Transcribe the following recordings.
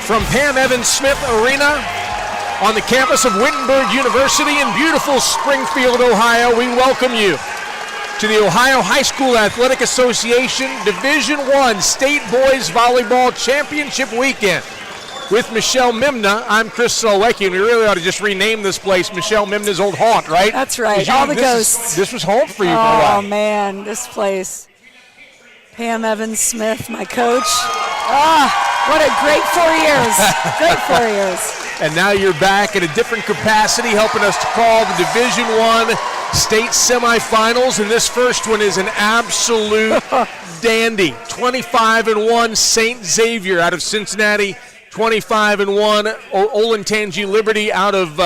From Pam Evans Smith Arena on the campus of Wittenberg University in beautiful Springfield, Ohio, we welcome you to the Ohio High School Athletic Association Division I State Boys Volleyball Championship Weekend. With Michelle Mimna, I'm Chris Solwecki, and we really ought to just rename this place Michelle Mimna's old haunt, right? That's right, all the ghosts. This was home for you for a while. Oh, man, this place. Pam Evans Smith, my coach. What a great 4 years. Great 4 years. And now you're back in a different capacity, helping us to call the Division I state semifinals, and this first one is an absolute dandy. 25-1 St. Xavier out of Cincinnati, 25-1 Olentangy Liberty out of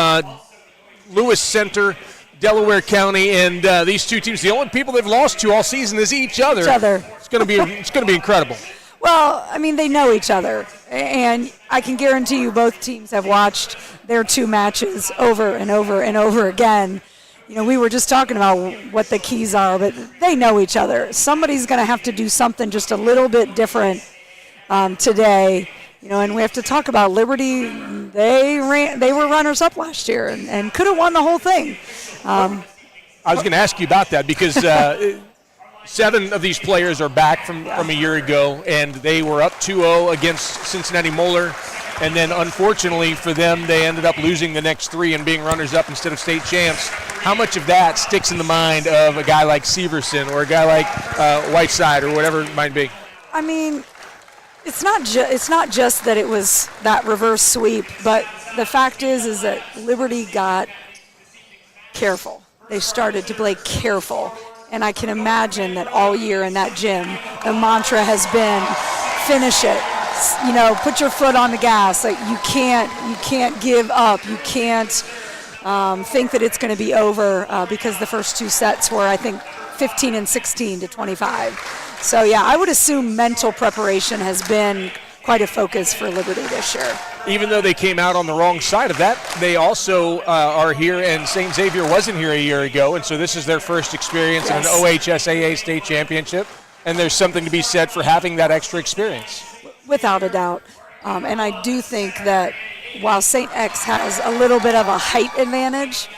Lewis Center, Delaware County, and these two teams, the only people they've lost to all season is each other. It's going to be incredible. Well, I mean, they know each other, and I can guarantee you both teams have watched their two matches over and over and over again. You know, we were just talking about what the keys are, but they know each other. Somebody's going to have to do something just a little bit different today. You know, and we have to talk about Liberty. They were runners-up last year and could have won the whole thing. I was going to ask you about that because 7 of these players are back from a year ago, and they were up 2-0 against Cincinnati Moeller. And then, unfortunately for them, they ended up losing the next 3 and being runners-up instead of state champs. How much of that sticks in the mind of a guy like Severson or a guy like Whiteside or whatever it might be? I mean, it's not just that it was that reverse sweep, but the fact is that Liberty got careful. They started to play careful. And I can imagine that all year in that gym, the mantra has been, finish it. You know, put your foot on the gas. Like you can't give up. You can't think that it's going to be over because the first 2 sets were, I think, 15 and 16 to 25. So yeah, I would assume mental preparation has been quite a focus for Liberty this year. Even though they came out on the wrong side of that, they also are here, and St. Xavier wasn't here a year ago, and so this is their first experience in an OHSAA state championship, and there's something to be said for having that extra experience. Without a doubt. And I do think that while St. X has a little bit of a height advantage,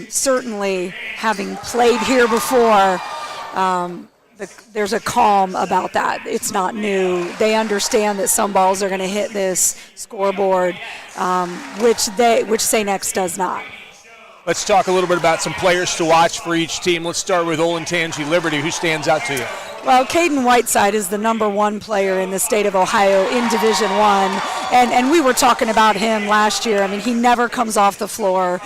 certainly having played here before, there's a calm about that. It's not new. They understand that some balls are going to hit this scoreboard, which St. X does not. Let's talk a little bit about some players to watch for each team. Let's start with Olentangy Liberty. Who stands out to you? Well, Caden Whiteside is the #1 player in the state of Ohio in Division I, and we were talking about him last year. I mean, he never comes off the floor.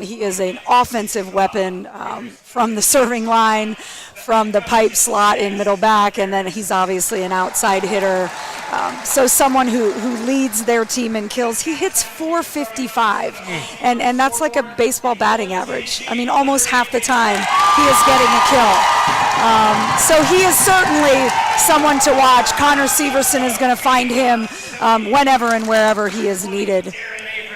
He is an offensive weapon from the serving line, from the pipe slot in middle back, and then he's obviously an outside hitter. So someone who leads their team in kills. He hits .455, and that's like a baseball batting average. I mean, almost half the time he is getting a kill. So he is certainly someone to watch. Connor Severson is going to find him whenever and wherever he is needed.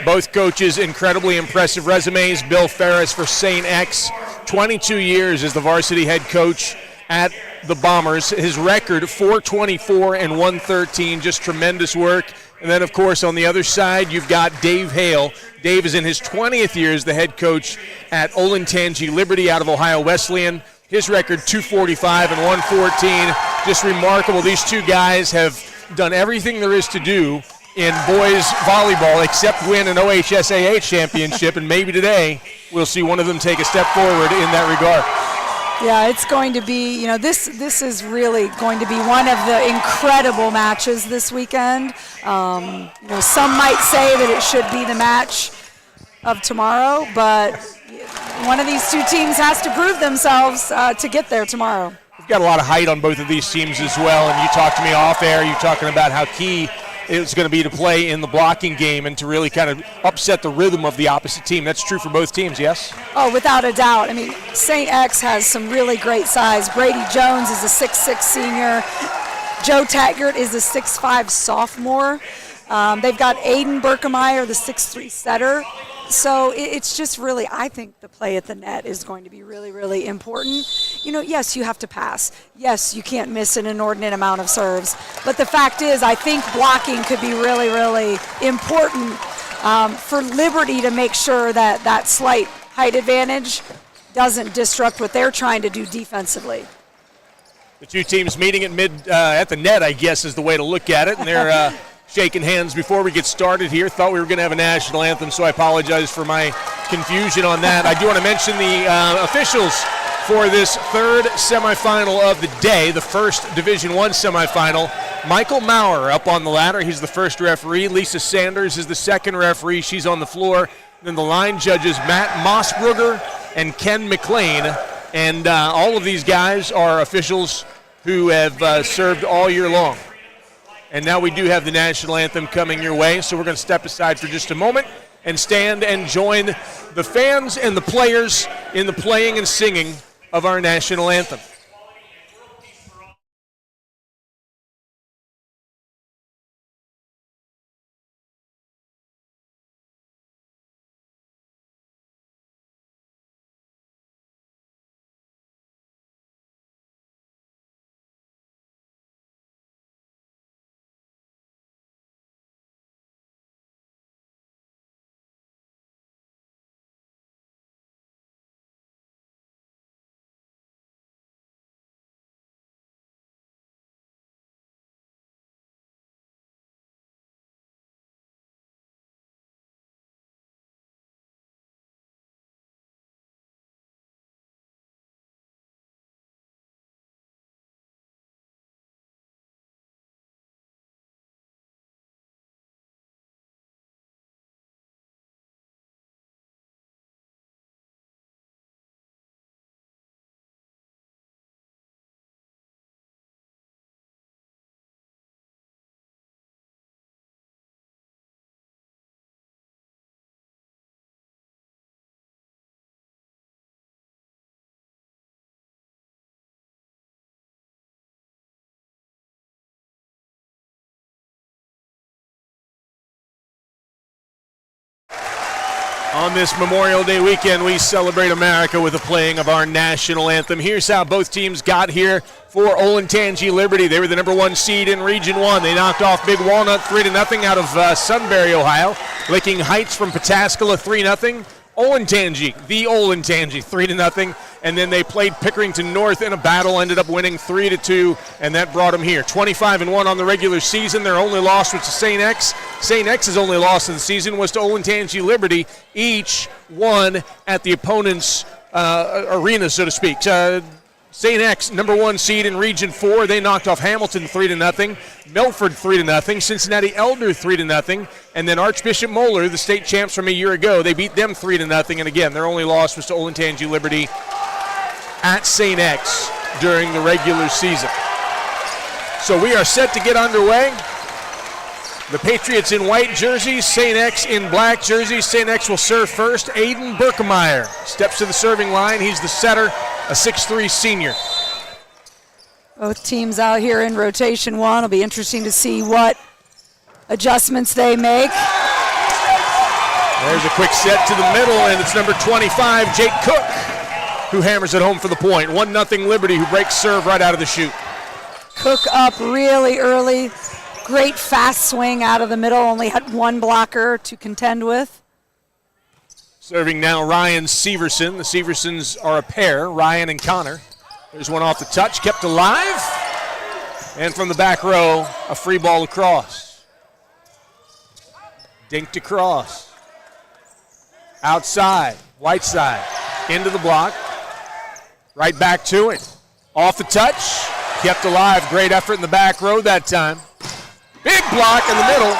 Both coaches, incredibly impressive resumes. Bill Ferris for St. X, 22 years as the varsity head coach at the Bombers. His record, 424 and 113, just tremendous work. And then, of course, on the other side, you've got Dave Hale. Dave is in his 20th year as the head coach at Olentangy Liberty out of Ohio Wesleyan. His record, 245 and 114, just remarkable. These two guys have done everything there is to do in boys volleyball except win an OHSAA championship, and maybe today we'll see one of them take a step forward in that regard. Yeah, it's going to be, this is really going to be one of the incredible matches this weekend. Some might say that it should be the match of tomorrow, but one of these two teams has to prove themselves to get there tomorrow. We've got a lot of height on both of these teams as well, and you talked to me off air. You're talking about how key it's going to be to play in the blocking game and to really kind of upset the rhythm of the opposite team. That's true for both teams, yes? Oh, without a doubt. I mean, St. X has some really great size. Brady Jones is a 6'6" senior. Joe Taggart is a 6'5" sophomore. They've got Aiden Berkemeyer, the 6'3" setter. So it's just really, I think the play at the net is going to be really, really important. Yes, you have to pass. Yes, you can't miss an inordinate amount of serves. But the fact is, I think blocking could be really, really important for Liberty to make sure that that slight height advantage doesn't disrupt what they're trying to do defensively. The two teams meeting at the net, I guess, is the way to look at it. And they're shaking hands before we get started here. Thought we were going to have a national anthem, so I apologize for my confusion on that. I do want to mention the officials for this third semifinal of the day, the first Division I semifinal. Michael Maurer up on the ladder. He's the first referee. Lisa Sanders is the second referee. She's on the floor. Then the line judges Matt Mossbrugger and Ken McLean. And all of these guys are officials who have served all year long. And now we do have the national anthem coming your way, so we're going to step aside for just a moment and stand and join the fans and the players in the playing and singing of our national anthem. On this Memorial Day weekend, we celebrate America with the playing of our national anthem. Here's how both teams got here for Olentangy Liberty. They were the number 1 seed in Region 1. They knocked off Big Walnut 3-0 out of Sunbury, Ohio. Licking Heights from Pataskala 3-0. Olentangy 3-0. And then they played Pickerington North in a battle, ended up winning 3-2, and that brought them here. 25-1 on the regular season. Their only loss was to St. X. St. X's only loss of the season was to Olentangy Liberty. Each won at the opponent's arena, so to speak. St. X, number 1 seed in Region 4. They knocked off Hamilton 3-0. Milford 3-0. Cincinnati Elder 3-0. And then Archbishop Moeller, the state champs from a year ago, they beat them 3-0. And again, their only loss was to Olentangy Liberty at St. X during the regular season. So we are set to get underway. The Patriots in white jerseys, St. X in black jerseys. St. X will serve first. Aiden Berkemeyer steps to the serving line. He's the setter, a 6'3" senior. Both teams out here in rotation 1. It'll be interesting to see what adjustments they make. There's a quick set to the middle, and it's number 25, Jake Cook, who hammers it home for the point. 1-0 Liberty, who breaks serve right out of the chute. Cook up really early. Great fast swing out of the middle. Only had 1 blocker to contend with. Serving now Ryan Severson. The Seversons are a pair, Ryan and Connor. There's one off the touch, kept alive. And from the back row, a free ball across. Dinked across. Outside, Whiteside, into the block. Right back to it. Off the touch, kept alive. Great effort in the back row that time. Big block in the middle.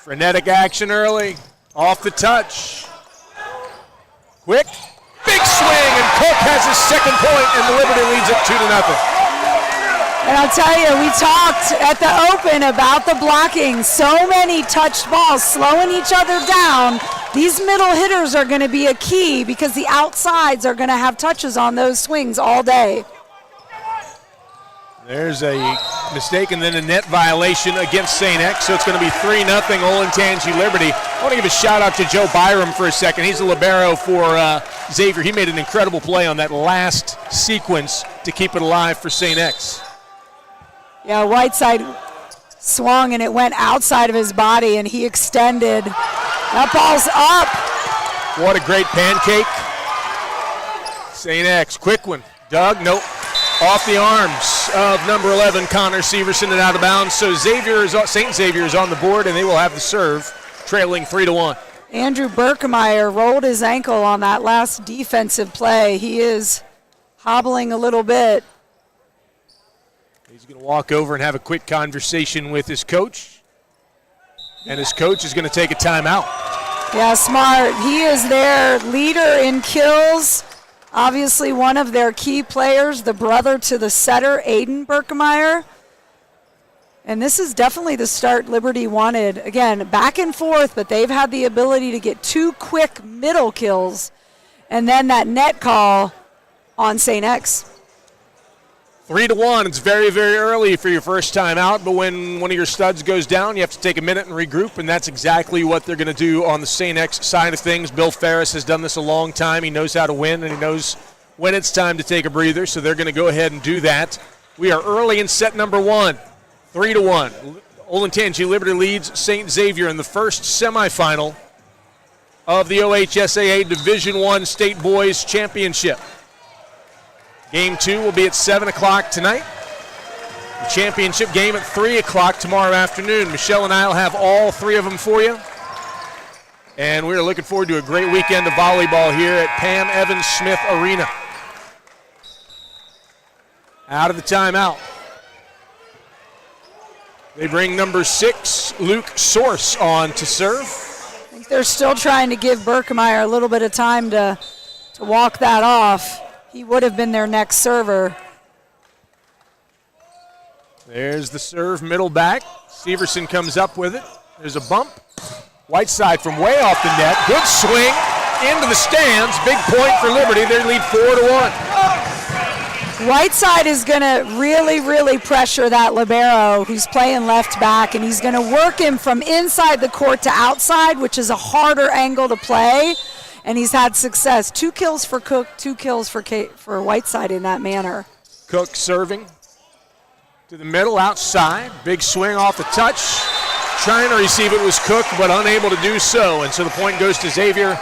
Frenetic action early. Off the touch. Quick. Big swing, and Cook has his second point, and the Liberty leads it 2-0. And I'll tell you, we talked at the open about the blocking. So many touched balls slowing each other down. These middle hitters are going to be a key because the outsides are going to have touches on those swings all day. There's a mistake and then a net violation against St. X, so it's going to be 3-0 Olentangy Liberty. I want to give a shout out to Joe Byram for a second. He's a libero for Xavier. He made an incredible play on that last sequence to keep it alive for St. X. Yeah, Whiteside swung and it went outside of his body and he extended. That ball's up. What a great pancake. St. X, quick one. Doug, nope. Off the arms of number 11, Connor Severson, and out of bounds. So St. Xavier is on the board, and they will have the serve, trailing 3-1. Andrew Berkemeyer rolled his ankle on that last defensive play. He is hobbling a little bit. He's going to walk over and have a quick conversation with his coach, and his coach is going to take a timeout. Yeah, smart. He is their leader in kills. Obviously one of their key players, the brother to the setter, Aiden Berkemeyer. And this is definitely the start Liberty wanted. Again, back and forth, but they've had the ability to get 2 quick middle kills. And then that net call on St. X. 3-1. It's very, very early for your first time out, but when one of your studs goes down, you have to take a minute and regroup, and that's exactly what they're going to do on the St. X side of things. Bill Ferris has done this a long time. He knows how to win, and he knows when it's time to take a breather, so they're going to go ahead and do that. We are early in set number 1, 3-1. Olentangy Liberty leads St. Xavier in the first semifinal of the OHSAA Division I State Boys Championship. Game 2 will be at 7 o'clock tonight. The championship game at 3 o'clock tomorrow afternoon. Michelle and I will have all 3 of them for you. And we're looking forward to a great weekend of volleyball here at Pam Evans Smith Arena. Out of the timeout. They bring number 6, Luke Source, on to serve. I think they're still trying to give Berkemeyer a little bit of time to walk that off. He would have been their next server. There's the serve, middle back. Severson comes up with it. There's a bump. Whiteside from way off the net. Good swing into the stands. Big point for Liberty. They lead 4-1. Whiteside is going to really, really pressure that libero who's playing left back, and he's going to work him from inside the court to outside, which is a harder angle to play. And he's had success. 2 kills for Cook, 2 kills for Whiteside in that manner. Cook serving to the middle, outside. Big swing off the touch. Trying to receive it was Cook, but unable to do so. And so the point goes to Xavier,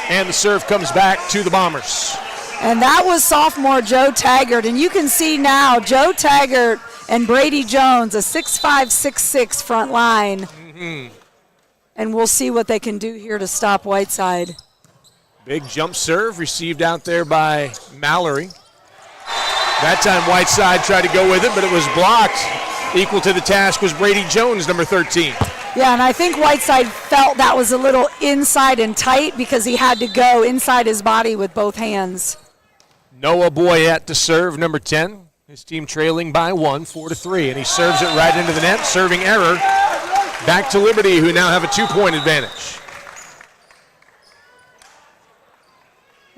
and the serve comes back to the Bombers. And that was sophomore Joe Taggart. And you can see now Joe Taggart and Brady Jones, a 6'5", 6'6" front line. Mm-hmm. And we'll see what they can do here to stop Whiteside. Big jump serve received out there by Mallory. That time Whiteside tried to go with it, but it was blocked. Equal to the task was Brady Jones, number 13. Yeah, and I think Whiteside felt that was a little inside and tight because he had to go inside his body with both hands. Noah Boyette to serve, number 10. His team trailing by 1, 4-3, and he serves it right into the net. Serving error. Back to Liberty, who now have a 2-point advantage.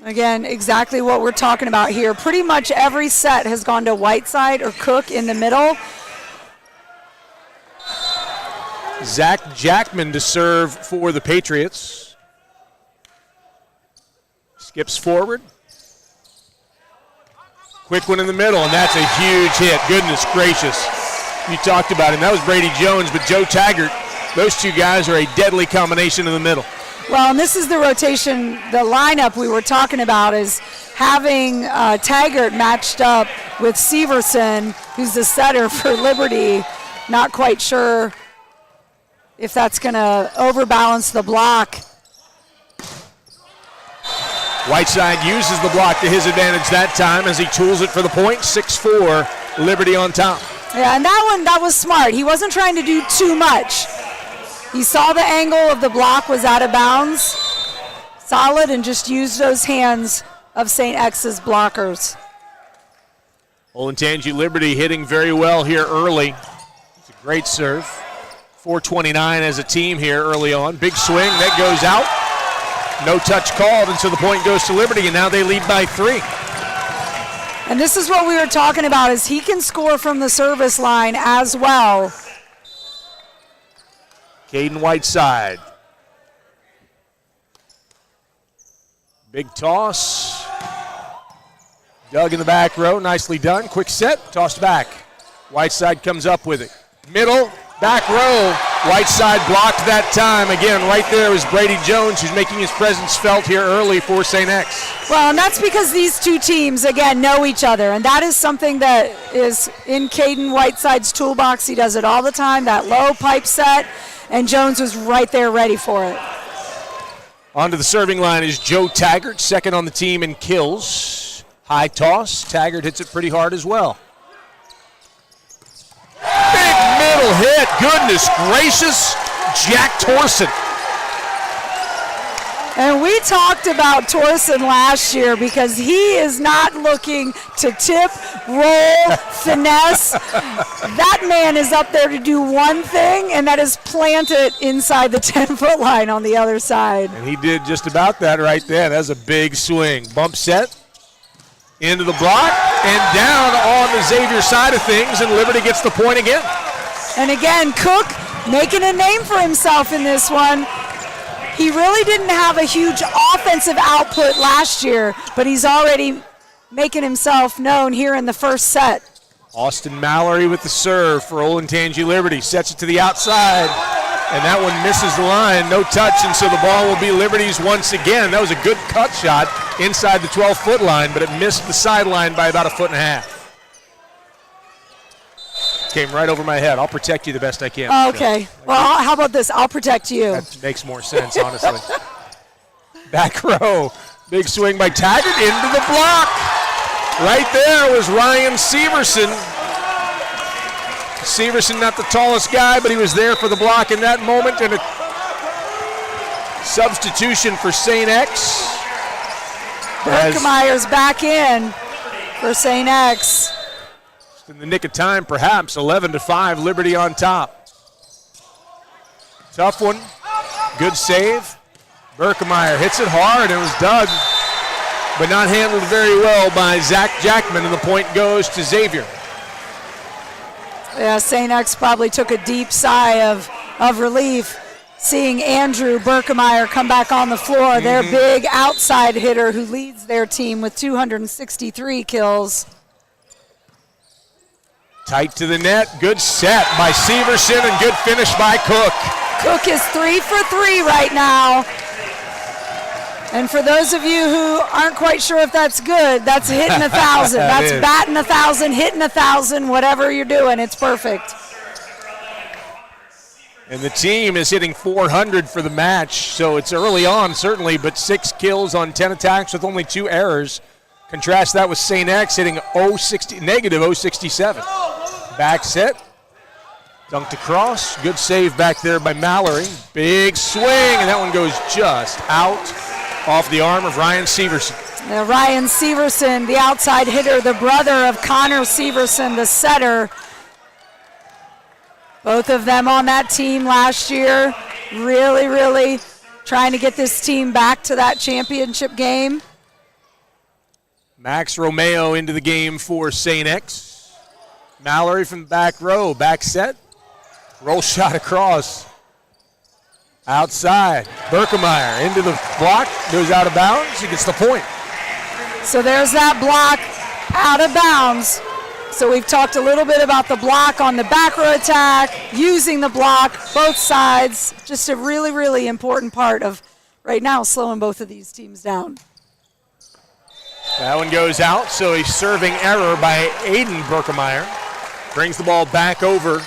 Again, exactly what we're talking about here. Pretty much every set has gone to Whiteside or Cook in the middle. Zach Jackman to serve for the Patriots. Skips forward. Quick one in the middle, and that's a huge hit. Goodness gracious. You talked about him. That was Brady Jones, but Joe Taggart, those 2 guys are a deadly combination in the middle. Well, and this is the rotation, the lineup we were talking about is having Taggart matched up with Severson, who's the setter for Liberty. Not quite sure if that's going to overbalance the block. Whiteside uses the block to his advantage that time as he tools it for the point. 6-4, Liberty on top. Yeah, and that was smart. He wasn't trying to do too much. He saw the angle of the block was out of bounds, solid, and just used those hands of St. X's blockers. Olentangy Liberty hitting very well here early. It's a great serve. 4:29 as a team here early on. Big swing, that goes out. No touch called, and so the point goes to Liberty, and now they lead by 3. And this is what we were talking about, is he can score from the service line as well. Caden Whiteside. Big toss. Doug in the back row, nicely done. Quick set, tossed back. Whiteside comes up with it. Middle, back row. Whiteside blocked that time. Again, right there was Brady Jones, who's making his presence felt here early for St. X. Well, and that's because these two teams, again, know each other. And that is something that is in Caden Whiteside's toolbox. He does it all the time, that low pipe set. And Jones was right there ready for it. Onto the serving line is Joe Taggart, second on the team in kills. High toss. Taggart hits it pretty hard as well. Big middle hit. Goodness gracious. Jack Torson. And we talked about Torson last year because he is not looking to tip, roll, finesse. That man is up there to do one thing, and that is plant it inside the 10-foot line on the other side. And he did just about that right there. That was a big swing. Bump set. Into the block and down on the Xavier side of things, and Liberty gets the point again. And again, Cook making a name for himself in this one. He really didn't have a huge offensive output last year, but he's already making himself known here in the first set. Austin Mallory with the serve for Olentangy Liberty. Sets it to the outside, and that one misses the line. No touch, and so the ball will be Liberty's once again. That was a good cut shot inside the 12-foot line, but it missed the sideline by about a foot and a half. Came right over my head. I'll protect you the best I can. Okay. Well, how about this? I'll protect you. That makes more sense, honestly. Back row. Big swing by Taggart into the block. Right there was Ryan Severson. Severson, not the tallest guy, but he was there for the block in that moment. And a substitution for St. X. Berkemeyer's back in for St. X. In the nick of time, perhaps. 11-5, Liberty on top. Tough one. Good save. Berkemeyer hits it hard, and it was dug, but not handled very well by Zach Jackman, and the point goes to Xavier. Yeah, St. X probably took a deep sigh of relief seeing Andrew Berkemeyer come back on the floor, their big outside hitter who leads their team with 263 kills. Tight to the net, good set by Severson and good finish by Cook. Cook is 3 for 3 right now. And for those of you who aren't quite sure if that's good, that's hitting 1,000. That's batting 1,000, hitting 1,000, whatever you're doing, it's perfect. And the team is hitting 400 for the match, so it's early on certainly, but 6 kills on 10 attacks with only 2 errors. Contrast that with St. X hitting negative 067. Back set, dunked across, good save back there by Mallory. Big swing, and that one goes just out off the arm of Ryan Severson. Now Ryan Severson, the outside hitter, the brother of Connor Severson, the setter. Both of them on that team last year, really trying to get this team back to that championship game. Max Romeo into the game for St. X. Mallory from the back row, back set. Roll shot across. Outside. Berkemeyer into the block, goes out of bounds. He gets the point. So there's that block out of bounds. So we've talked a little bit about the block on the back row attack, using the block, both sides. Just a really important part of right now slowing both of these teams down. That one goes out, so a serving error by Aiden Berkemeyer. Brings the ball back over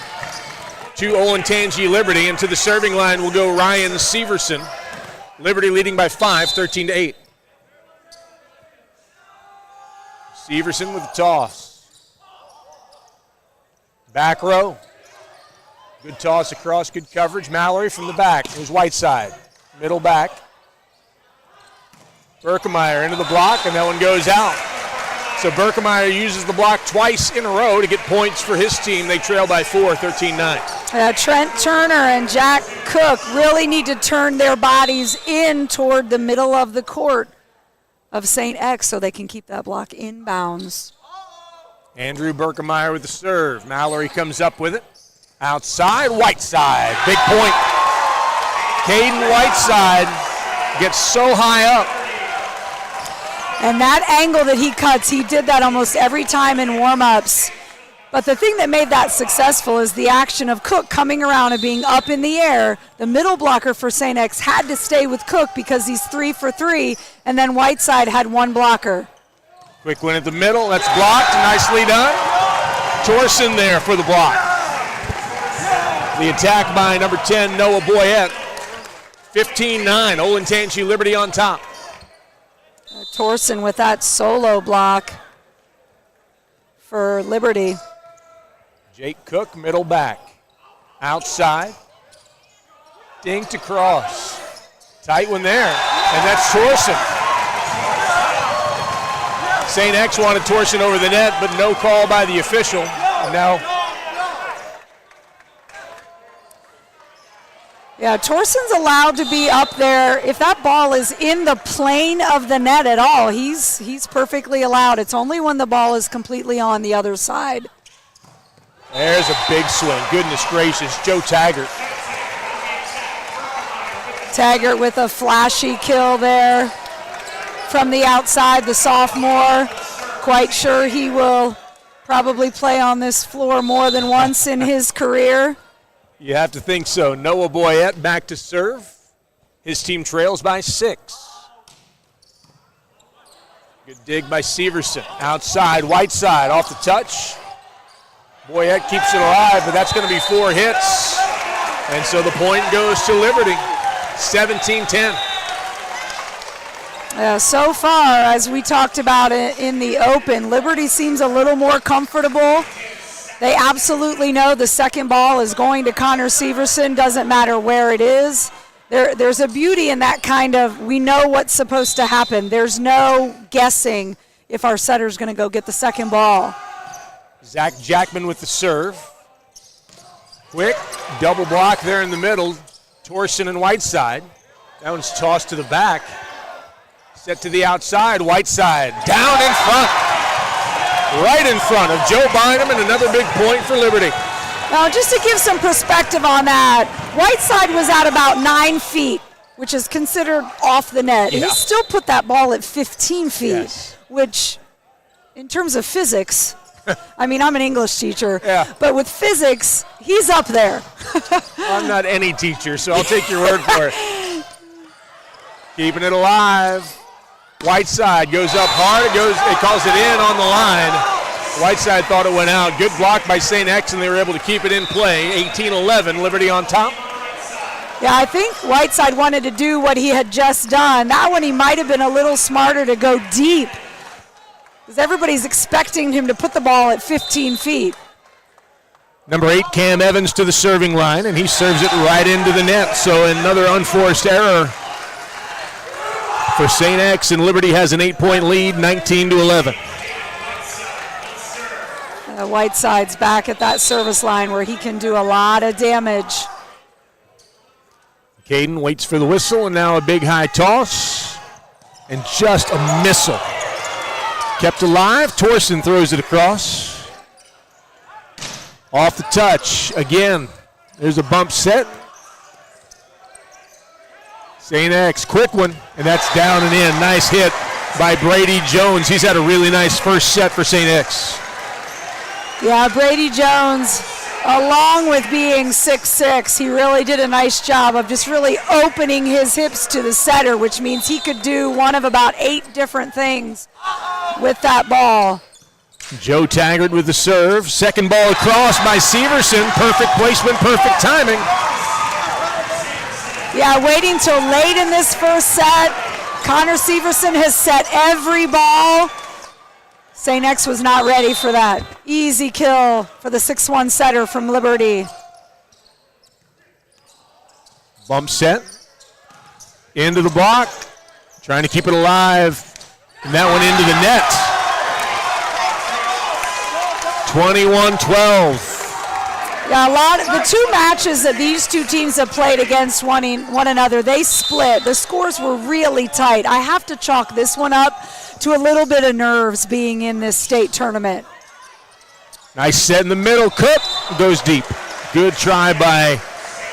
to Olentangy Liberty, and to the serving line will go Ryan Severson. Liberty leading by 5, 13-8. Severson with the toss. Back row. Good toss across, good coverage. Mallory from the back. There's Whiteside. Middle back. Berkemeyer into the block, and that one goes out. So Berkemeyer uses the block twice in a row to get points for his team. They trail by 4, 13-9. Trent Turner and Jack Cook really need to turn their bodies in toward the middle of the court of St. X so they can keep that block inbounds. Andrew Berkemeyer with the serve. Mallory comes up with it. Outside, Whiteside. Big point. Caden Whiteside gets so high up. And that angle that he cuts, he did that almost every time in warm-ups. But the thing that made that successful is the action of Cook coming around and being up in the air. The middle blocker for St. X had to stay with Cook because he's 3 for 3, and then Whiteside had one blocker. Quick win at the middle. That's blocked. Nicely done. Torsen there for the block. The attack by number 10, Noah Boyette. 15-9. Olentangy Liberty on top. Torsen with that solo block for Liberty. Jake Cook, middle back. Outside. Dinked across. Tight one there. And that's Torsen. St. X wanted Torsen over the net, but no call by the official. And now. Yeah, Torsen's allowed to be up there. If that ball is in the plane of the net at all, he's perfectly allowed. It's only when the ball is completely on the other side. There's a big swing. Goodness gracious, Joe Taggart. Taggart with a flashy kill there from the outside, the sophomore. Quite sure he will probably play on this floor more than once in his career. You have to think so. Noah Boyette back to serve. His team trails by 6. Good dig by Severson. Outside, Whiteside off the touch. Boyette keeps it alive, but that's going to be 4 hits. And so the point goes to Liberty. 17-10. So far, as we talked about it in the open, Liberty seems a little more comfortable. They absolutely know the second ball is going to Connor Severson, doesn't matter where it is. There's a beauty in that kind of, we know what's supposed to happen. There's no guessing if our setter's going to go get the second ball. Zach Jackman with the serve. Quick double block there in the middle. Torsen and Whiteside. That one's tossed to the back. Set to the outside, Whiteside down in front. Right in front of Joe Bynum, and another big point for Liberty. Now, just to give some perspective on that, Whiteside was at about 9 feet, which is considered off the net. Yeah. He still put that ball at 15 feet, yes. Which, in terms of physics, I mean, I'm an English teacher, yeah. But with physics, he's up there. I'm not any teacher, so I'll take your word for it. Keeping it alive. Whiteside goes up hard. It calls it in on the line. Whiteside thought it went out. Good block by St. X, and they were able to keep it in play. 18-11, Liberty on top. Yeah, I think Whiteside wanted to do what he had just done. That one he might have been a little smarter to go deep, because everybody's expecting him to put the ball at 15 feet. Number 8, Cam Evans to the serving line, and he serves it right into the net. So another unforced error for St. X, and Liberty has an 8-point lead, 19-11. Whiteside's back at that service line where he can do a lot of damage. Caden waits for the whistle, and now a big high toss, and just a missile. Kept alive, Torsen throws it across. Off the touch, again, there's a bump set. St. X, quick one, and that's down and in. Nice hit by Brady Jones. He's had a really nice first set for St. X. Yeah, Brady Jones, along with being 6'6", he really did a nice job of just really opening his hips to the setter, which means he could do one of about 8 different things with that ball. Joe Taggart with the serve. Second ball across by Severson. Perfect placement, perfect timing. Yeah, waiting till late in this first set. Connor Severson has set every ball. St. X was not ready for that. Easy kill for the 6-1 setter from Liberty. Bump set. Into the block. Trying to keep it alive. And that one into the net. 21-12. Yeah, the 2 matches that these 2 teams have played against one another, they split. The scores were really tight. I have to chalk this one up to a little bit of nerves being in this state tournament. Nice set in the middle. Cook goes deep. Good try by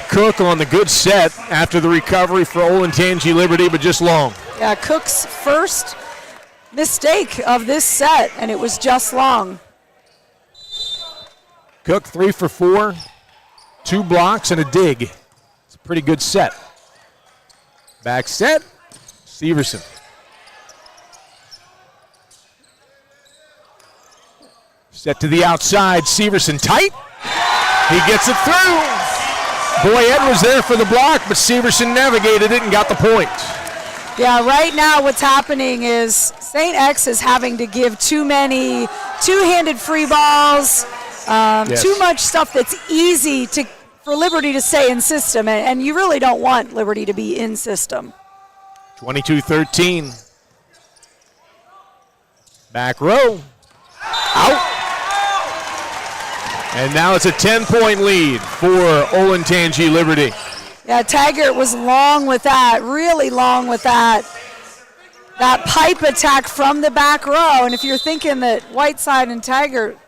Cook on the good set after the recovery for Olentangy Liberty, but just long. Yeah, Cook's first mistake of this set, and it was just long. Cook 3 for 4, 2 blocks and a dig. It's a pretty good set. Back set, Severson. Set to the outside, Severson tight. He gets it through. Boyette was there for the block, but Severson navigated it and got the point. Yeah, right now what's happening is St. X is having to give too many two-handed free balls, Yes. too much stuff that's easy for Liberty to stay in system, and you really don't want Liberty to be in system. 22-13. Back row. Out. And now it's a 10-point lead for Olentangy Liberty. Yeah, Taggart was long with that, really long with that pipe attack from the back row. And if you're thinking that Whiteside and Taggart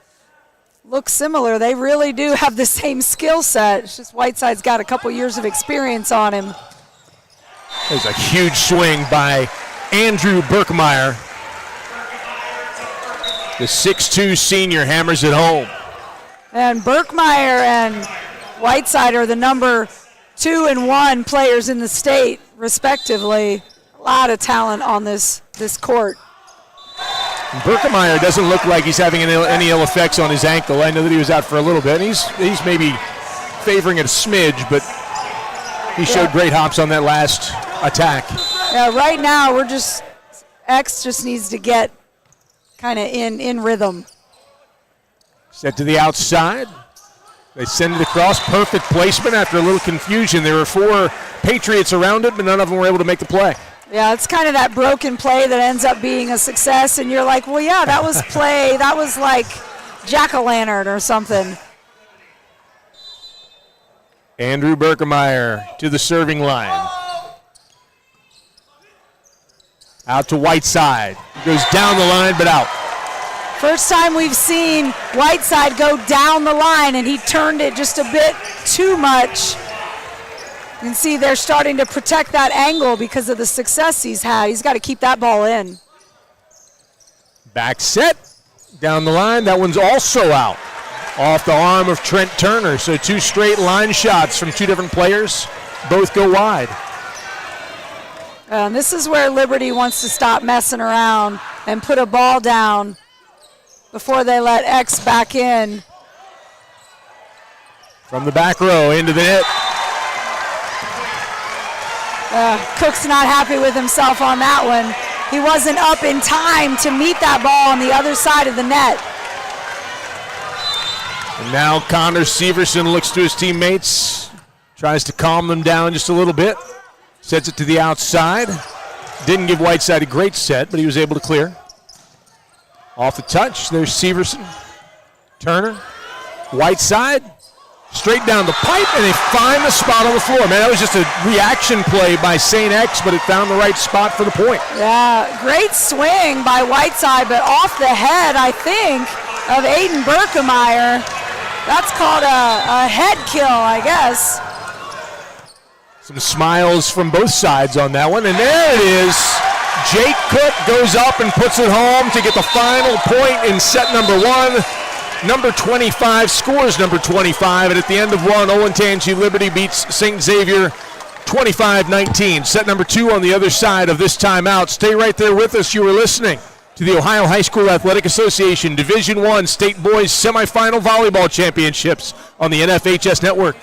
look similar, they really do have the same skill set. It's just Whiteside's got a couple years of experience on him. There's a huge swing by Andrew Berkmeyer. The 6'2 senior hammers it home. And Berkmeyer and Whiteside are the number 2 and 1 players in the state, respectively. A lot of talent on this court. Berkmeyer doesn't look like he's having any ill effects on his ankle. I know that he was out for a little bit. He's maybe favoring it a smidge, but he showed great hops on that last attack. Yeah, right now X just needs to get kind of in rhythm. Set to the outside. They send it across. Perfect placement after a little confusion. There were 4 Patriots around it, but none of them were able to make the play. Yeah, it's kind of that broken play that ends up being a success, and you're like, well, yeah, that was play. That was like jack-o'-lantern or something. Andrew Berkmeyer to the serving line. Out to Whiteside. He goes down the line, but out. First time we've seen Whiteside go down the line, and he turned it just a bit too much. You can see they're starting to protect that angle because of the success he's had. He's got to keep that ball in. Back set. Down the line. That one's also out. Off the arm of Trent Turner. So 2 straight line shots from 2 different players. Both go wide. And this is where Liberty wants to stop messing around and put a ball down before they let X back in. From the back row into the net. Cook's not happy with himself on that one. He wasn't up in time to meet that ball on the other side of the net. And now Connor Severson looks to his teammates, tries to calm them down just a little bit, sets it to the outside. Didn't give Whiteside a great set, but he was able to clear. Off the touch, there's Severson, Turner, Whiteside, straight down the pipe, and they find the spot on the floor. Man, that was just a reaction play by St. X, but it found the right spot for the point. Yeah, great swing by Whiteside, but off the head, I think, of Aiden Berkmeyer. That's called a head kill, I guess. Some smiles from both sides on that one, and there it is. Jake Cook goes up and puts it home to get the final point in set number 1. Number 25 scores number 25, and at the end of 1, Olentangy Liberty beats St. Xavier 25-19. Set number 2 on the other side of this timeout. Stay right there with us. You are listening to the Ohio High School Athletic Association Division I State Boys Semifinal Volleyball Championships on the NFHS Network.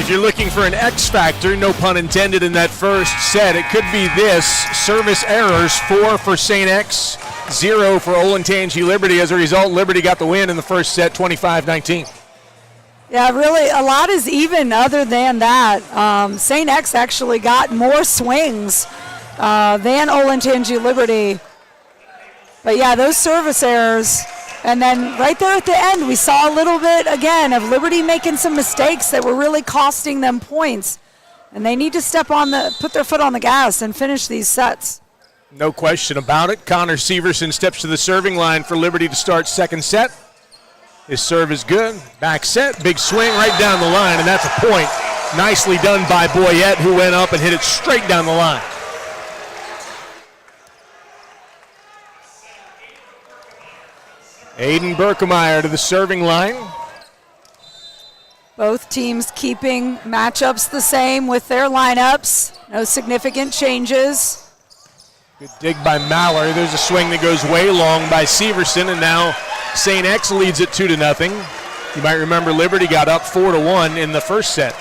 If you're looking for an X factor, no pun intended in that first set, it could be this. Service errors, 4 for St. X, 0 for Olentangy Liberty. As a result, Liberty got the win in the first set, 25-19. Yeah, really, a lot is even other than that. St. X actually got more swings than Olentangy Liberty. But yeah, those service errors. And then right there at the end, we saw a little bit, again, of Liberty making some mistakes that were really costing them points. And they need to put their foot on the gas and finish these sets. No question about it. Connor Severson steps to the serving line for Liberty to start second set. His serve is good. Back set, big swing right down the line, and that's a point. Nicely done by Boyette, who went up and hit it straight down the line. Aiden Berkemeyer to the serving line. Both teams keeping matchups the same with their lineups. No significant changes. Good dig by Mallory. There's a swing that goes way long by Severson, and now St. X leads it 2-0. You might remember Liberty got up 4-1 in the first set.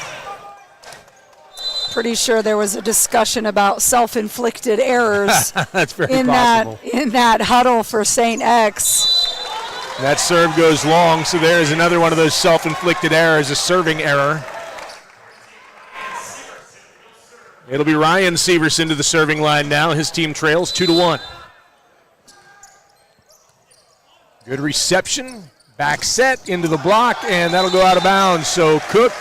Pretty sure there was a discussion about self-inflicted errors That's very possible. in that huddle for St. X. That serve goes long, so there's another one of those self-inflicted errors, a serving error. It'll be Ryan Severson to the serving line now. His team trails 2-1. Good reception, back set into the block, and that'll go out of bounds. So Cook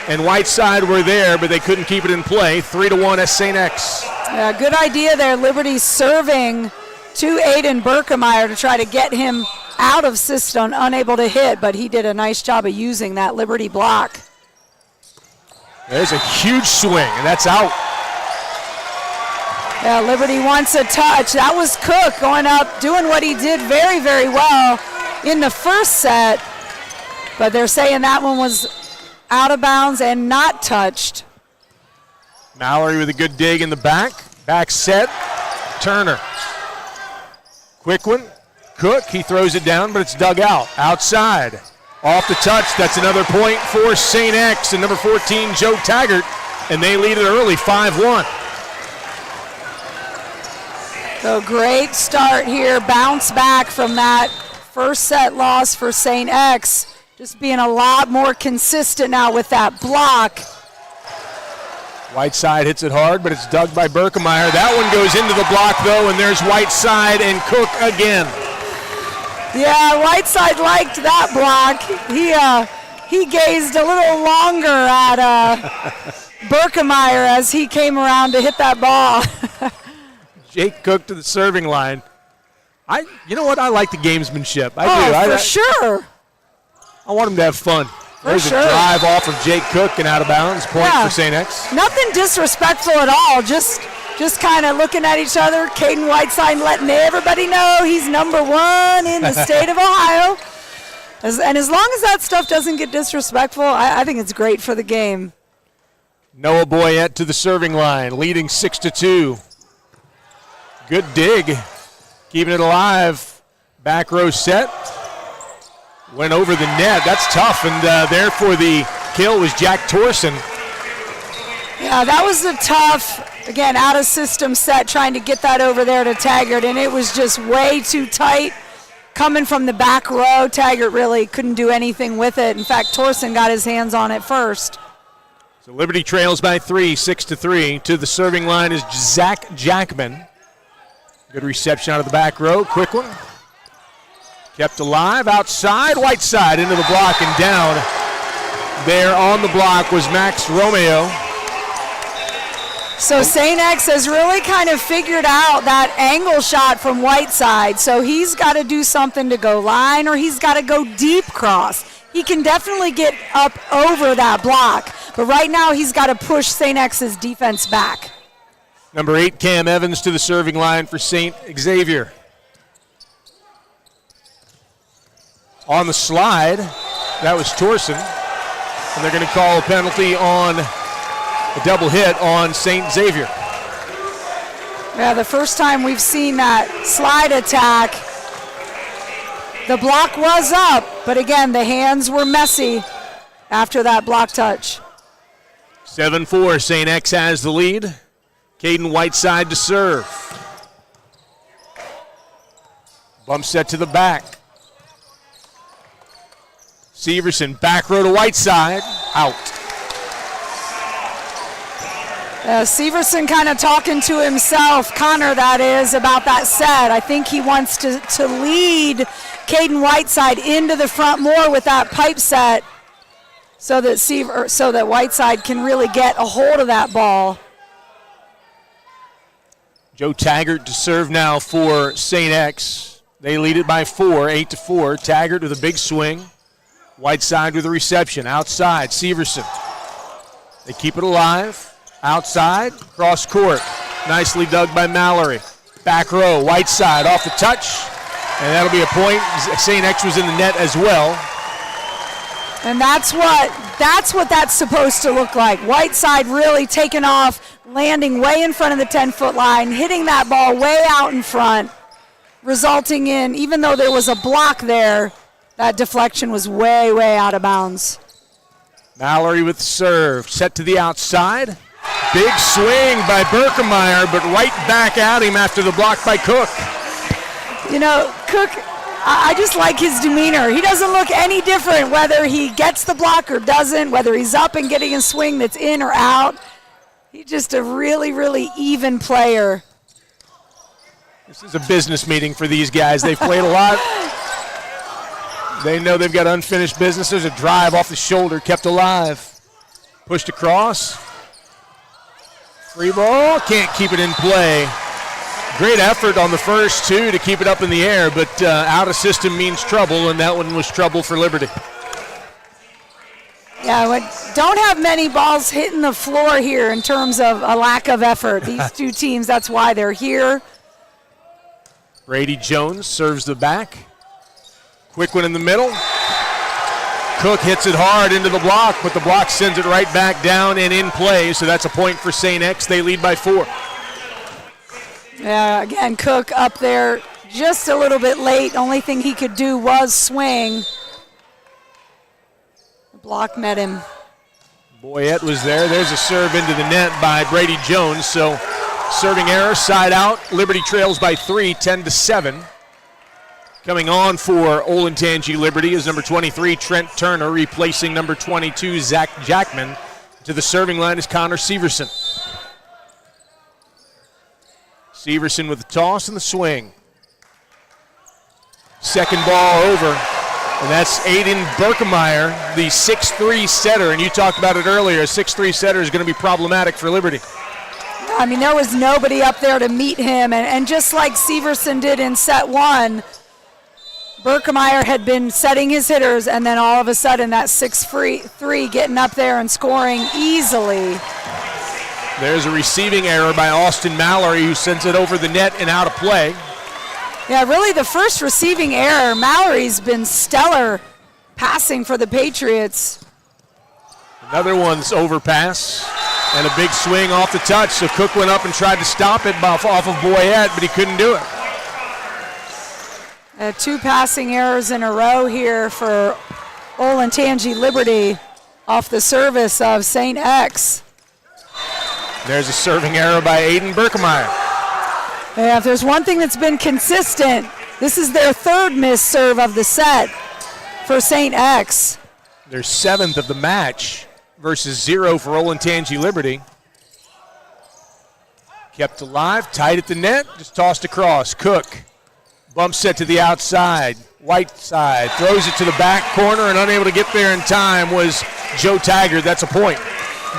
and Whiteside were there, but they couldn't keep it in play. 3-1 as St. X. Yeah, good idea there. Liberty serving to Aiden Berkemeyer to try to get him out of system, unable to hit, but he did a nice job of using that Liberty block. There's a huge swing, and that's out. Yeah, Liberty wants a touch. That was Cook going up, doing what he did very, very well in the first set, but they're saying that one was out of bounds and not touched. Mallory with a good dig in the back. Back set, Turner. Quick one. Cook, he throws it down, but it's dug out. Outside. Off the touch, that's another point for St. X and number 14, Joe Taggart, and they lead it early, 5-1. So great start here, bounce back from that first set loss for St. X. Just being a lot more consistent now with that block. Whiteside hits it hard, but it's dug by Berkemeyer. That one goes into the block, though, and there's Whiteside and Cook again. Yeah, Whiteside liked that block. He gazed a little longer at Berkemeyer as he came around to hit that ball. Jake Cook to the serving line. You know what? I like the gamesmanship. I do. For sure. I want him to have fun. There's a drive off of Jake Cook and out of bounds. Point for St. X. Nothing disrespectful at all. Just kind of looking at each other. Caden Whiteside letting everybody know he's number one in the state of Ohio. And as long as that stuff doesn't get disrespectful, I think it's great for the game. Noah Boyette to the serving line, leading 6-2. Good dig. Keeping it alive. Back row set. Went over the net. That's tough. And there for the kill was Jack Torson. Yeah, that was a tough, again, out of system set, trying to get that over there to Taggart, and it was just way too tight. Coming from the back row, Taggart really couldn't do anything with it. In fact, Torson got his hands on it first. So Liberty trails by 3, 6-3. To the serving line is Zach Jackman. Good reception out of the back row. Quick one. Kept alive outside. Whiteside into the block and down. There on the block was Max Romeo. So St. X has really kind of figured out that angle shot from Whiteside. So he's got to do something to go line, or he's got to go deep cross. He can definitely get up over that block, but right now he's got to push St. X's defense back. Number 8, Cam Evans to the serving line for St. Xavier. On the slide, that was Torson, and they're going to call a penalty on a double hit on St. Xavier. Yeah, the first time we've seen that slide attack, the block was up, but again, the hands were messy after that block touch. 7-4, St. X has the lead. Caden Whiteside to serve. Bump set to the back. Severson, back row to Whiteside, out. Severson kind of talking to himself, Connor that is, about that set. I think he wants to lead Caden Whiteside into the front more with that pipe set so that Whiteside can really get a hold of that ball. Joe Taggart to serve now for St. X. They lead it by 4, 8-4. Taggart with a big swing. Whiteside with a reception. Outside, Severson. They keep it alive. Outside, cross court. Nicely dug by Mallory. Back row, Whiteside off the touch. And that'll be a point. St. X was in the net as well. And that's what that's supposed to look like. Whiteside really taking off, landing way in front of the 10-foot line, hitting that ball way out in front, resulting in, even though there was a block there, that deflection was way, way out of bounds. Mallory with the serve, set to the outside. Big swing by Berkemeyer, but right back at him after the block by Cook. You know, Cook, I just like his demeanor. He doesn't look any different whether he gets the block or doesn't, whether he's up and getting a swing that's in or out. He's just a really, really even player. This is a business meeting for these guys. They've played a lot. They know they've got unfinished business. There's a drive off the shoulder, kept alive. Pushed across. Free ball, can't keep it in play. Great effort on the first two to keep it up in the air, but out of system means trouble, and that one was trouble for Liberty. Yeah, don't have many balls hitting the floor here in terms of a lack of effort. These two teams, that's why they're here. Brady Jones serves the back. Quick one in the middle. Cook hits it hard into the block, but the block sends it right back down and in play, so that's a point for St. X. They lead by 4. Yeah, again, Cook up there just a little bit late. Only thing he could do was swing. The block met him. Boyette was there. There's a serve into the net by Brady Jones, so serving error, side out. Liberty trails by 3, 10-7. Coming on for Olentangy Liberty is number 23, Trent Turner, replacing number 22, Zach Jackman. To the serving line is Connor Severson. Severson with the toss and the swing. Second ball over, and that's Aiden Berkemeyer, the 6'3 setter, and you talked about it earlier. A 6'3 setter is going to be problematic for Liberty. I mean, there was nobody up there to meet him, and just like Severson did in set 1, Berkemeyer had been setting his hitters, and then all of a sudden that 6'3 getting up there and scoring easily. There's a receiving error by Austin Mallory, who sends it over the net and out of play. Yeah, really the first receiving error. Mallory's been stellar passing for the Patriots. Another one's overpass and a big swing off the touch, so Cook went up and tried to stop it off of Boyette, but he couldn't do it. 2 passing errors in a row here for Olentangy Liberty off the service of St. X. There's a serving error by Aiden Berkemeyer. Yeah, if there's one thing that's been consistent, this is their 3rd missed serve of the set for St. X. Their 7th of the match versus 0 for Olentangy Liberty. Kept alive, tight at the net, just tossed across. Cook. Bump set to the outside. Whiteside throws it to the back corner, and unable to get there in time was Joe Taggart. That's a point.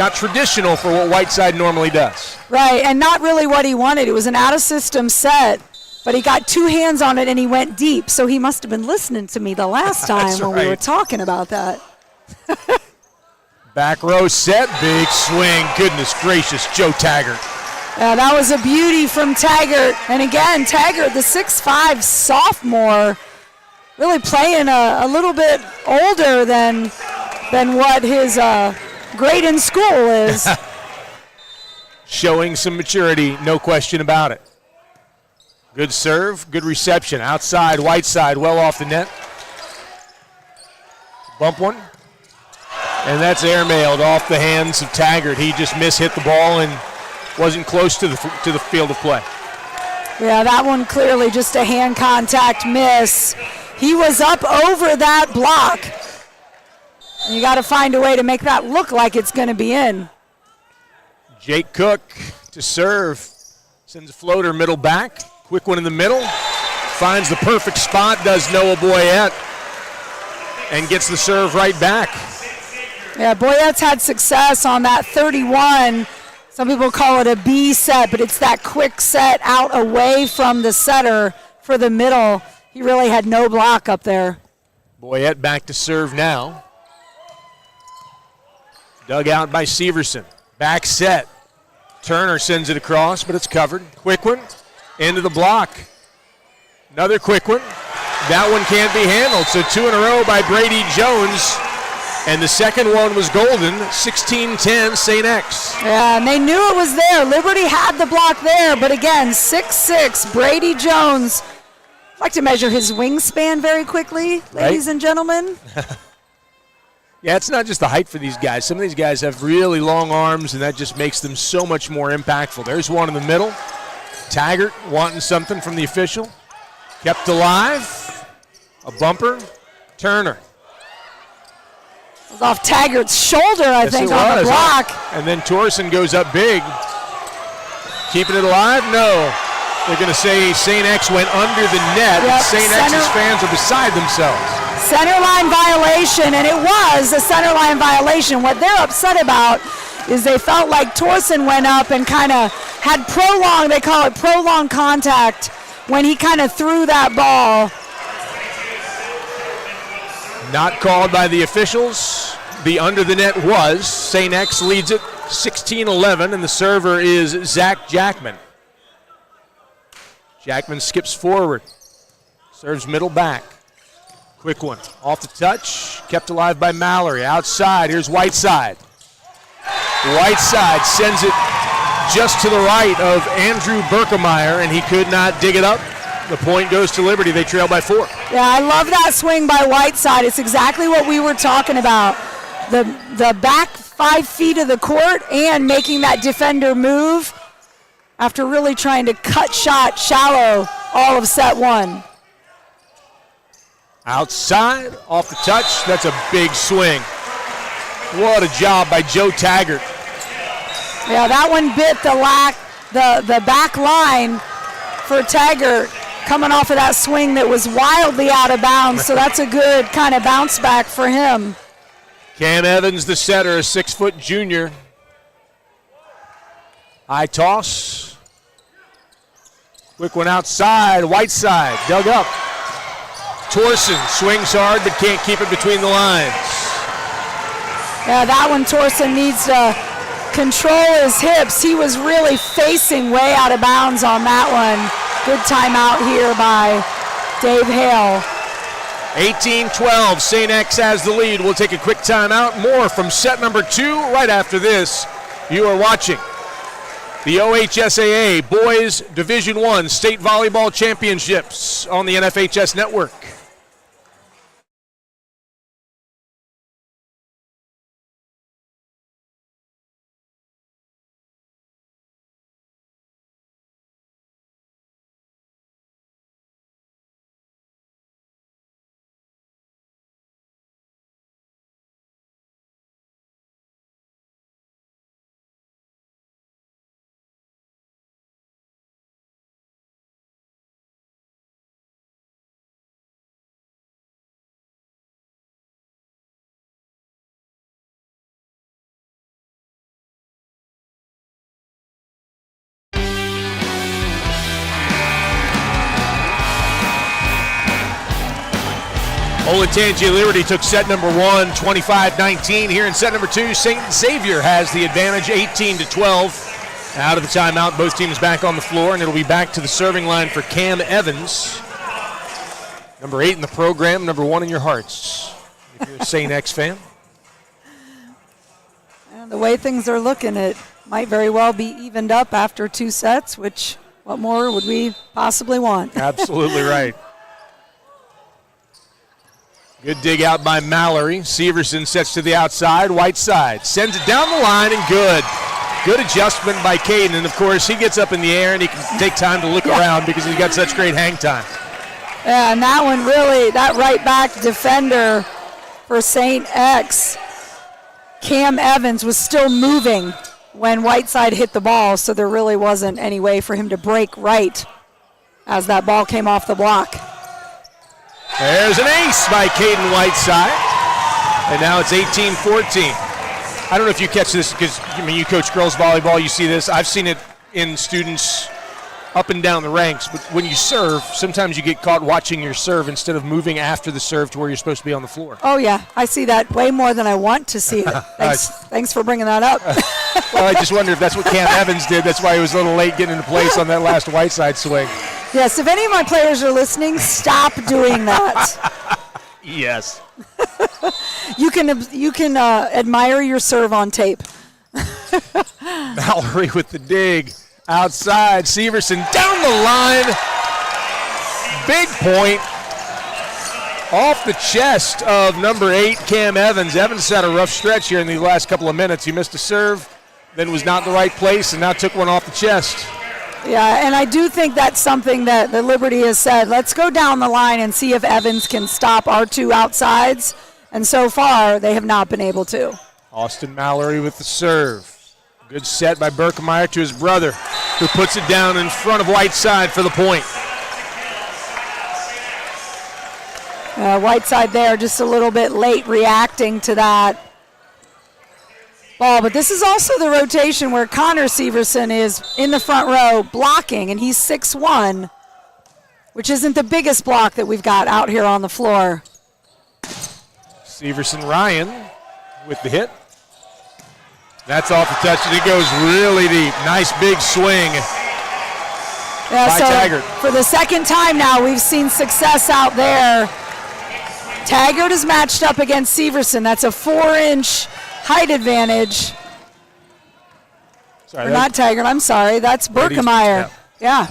Not traditional for what Whiteside normally does. Right, and not really what he wanted. It was an out-of-system set, but he got 2 hands on it and he went deep, so he must have been listening to me the last time when we were talking about that. Back row set, big swing. Goodness gracious, Joe Taggart. Yeah, that was a beauty from Taggart. And again, Taggart, the 6'5 sophomore, really playing a little bit older than what his grade in school is. Showing some maturity, no question about it. Good serve, good reception. Outside, Whiteside, well off the net. Bump one. And that's airmailed off the hands of Taggart. He just mishit the ball and wasn't close to the field of play. Yeah, that one clearly just a hand contact miss. He was up over that block. You got to find a way to make that look like it's going to be in. Jake Cook to serve. Sends a floater middle back. Quick one in the middle. Finds the perfect spot, does Noah Boyette, and gets the serve right back. Yeah, Boyette's had success on that 31. Some people call it a B set, but it's that quick set out away from the setter for the middle. He really had no block up there. Boyette back to serve now. Dug out by Severson. Back set. Turner sends it across, but it's covered. Quick one into the block. Another quick one. That one can't be handled, so 2 in a row by Brady Jones. And the second one was golden, 16-10 St. X. Yeah, and they knew it was there. Liberty had the block there, but again, 6'6", Brady Jones. I'd like to measure his wingspan very quickly, ladies and gentlemen. Yeah, it's not just the height for these guys. Some of these guys have really long arms, and that just makes them so much more impactful. There's one in the middle. Taggart wanting something from the official. Kept alive. A bumper. Turner. It was off Taggart's shoulder, I think, on the block. And then Torsen goes up big. Keeping it alive? No. They're going to say St. X went under the net. Yep, St. X's fans are beside themselves. Center line violation, and it was a center line violation. What they're upset about is they felt like Torsen went up and kind of had prolonged, they call it prolonged contact, when he kind of threw that ball. Not called by the officials. The under the net was. St. X leads it 16-11, and the server is Zach Jackman. Jackman skips forward. Serves middle back. Quick one. Off the touch. Kept alive by Mallory. Outside. Here's Whiteside. Whiteside sends it just to the right of Andrew Berkemeyer, and he could not dig it up. The point goes to Liberty. They trail by 4. Yeah, I love that swing by Whiteside. It's exactly what we were talking about. The back 5 feet of the court and making that defender move after really trying to cut shot shallow all of set 1. Outside, off the touch. That's a big swing. What a job by Joe Taggart. Yeah, that one bit the back line for Taggart, coming off of that swing that was wildly out of bounds, so that's a good kind of bounce back for him. Cam Evans, the setter, a 6-foot junior. High toss. Quick one outside. Whiteside dug up. Torsen swings hard but can't keep it between the lines. Yeah, that one Torsen needs to control his hips. He was really facing way out of bounds on that one. Good timeout here by Dave Hale. 18-12, St. X has the lead. We'll take a quick timeout. More from set number 2 right after this. You are watching the OHSAA Boys Division I State Volleyball Championships on the NFHS Network. Olentangy Liberty took set number 1, 25-19. Here in set number 2, St. Xavier has the advantage, 18-12. Out of the timeout, both teams back on the floor, and it'll be back to the serving line for Cam Evans. Number 8 in the program, number 1 in your hearts, if you're a St. X fan. And the way things are looking, it might very well be evened up after 2 sets, which what more would we possibly want? Absolutely right. Good dig out by Mallory. Severson sets to the outside. Whiteside sends it down the line and good. Good adjustment by Caden. And, of course, he gets up in the air and he can take time to look around because he's got such great hang time. Yeah, and that one really, that right back defender for St. X, Cam Evans, was still moving when Whiteside hit the ball, so there really wasn't any way for him to break right as that ball came off the block. There's an ace by Caden Whiteside, and now it's 18-14. I don't know if you catch this because you coach girls volleyball, you see this. I've seen it in students up and down the ranks, but when you serve, sometimes you get caught watching your serve instead of moving after the serve to where you're supposed to be on the floor. Oh, yeah. I see that way more than I want to see it. Thanks for bringing that up. Well, I just wonder if that's what Cam Evans did. That's why he was a little late getting into place on that last Whiteside swing. Yes, if any of my players are listening, stop doing that. Yes. You can admire your serve on tape. Mallory with the dig. Outside, Severson down the line. Big point. Off the chest of number 8, Cam Evans. Evans had a rough stretch here in the last couple of minutes. He missed a serve, then was not in the right place, and now took one off the chest. Yeah, and I do think that's something that the Liberty has said. Let's go down the line and see if Evans can stop our two outsides. And so far, they have not been able to. Austin Mallory with the serve. Good set by Berkemeyer to his brother, who puts it down in front of Whiteside for the point. Whiteside there just a little bit late reacting to that ball. But this is also the rotation where Connor Severson is in the front row blocking, and he's 6'1", which isn't the biggest block that we've got out here on the floor. Severson Ryan with the hit. That's off the touch, and it goes really deep. Nice big swing by Taggart. For the second time now, we've seen success out there. Taggart is matched up against Severson. That's a 4-inch height advantage. Not Taggart, I'm sorry. That's Berkemeyer. Yeah.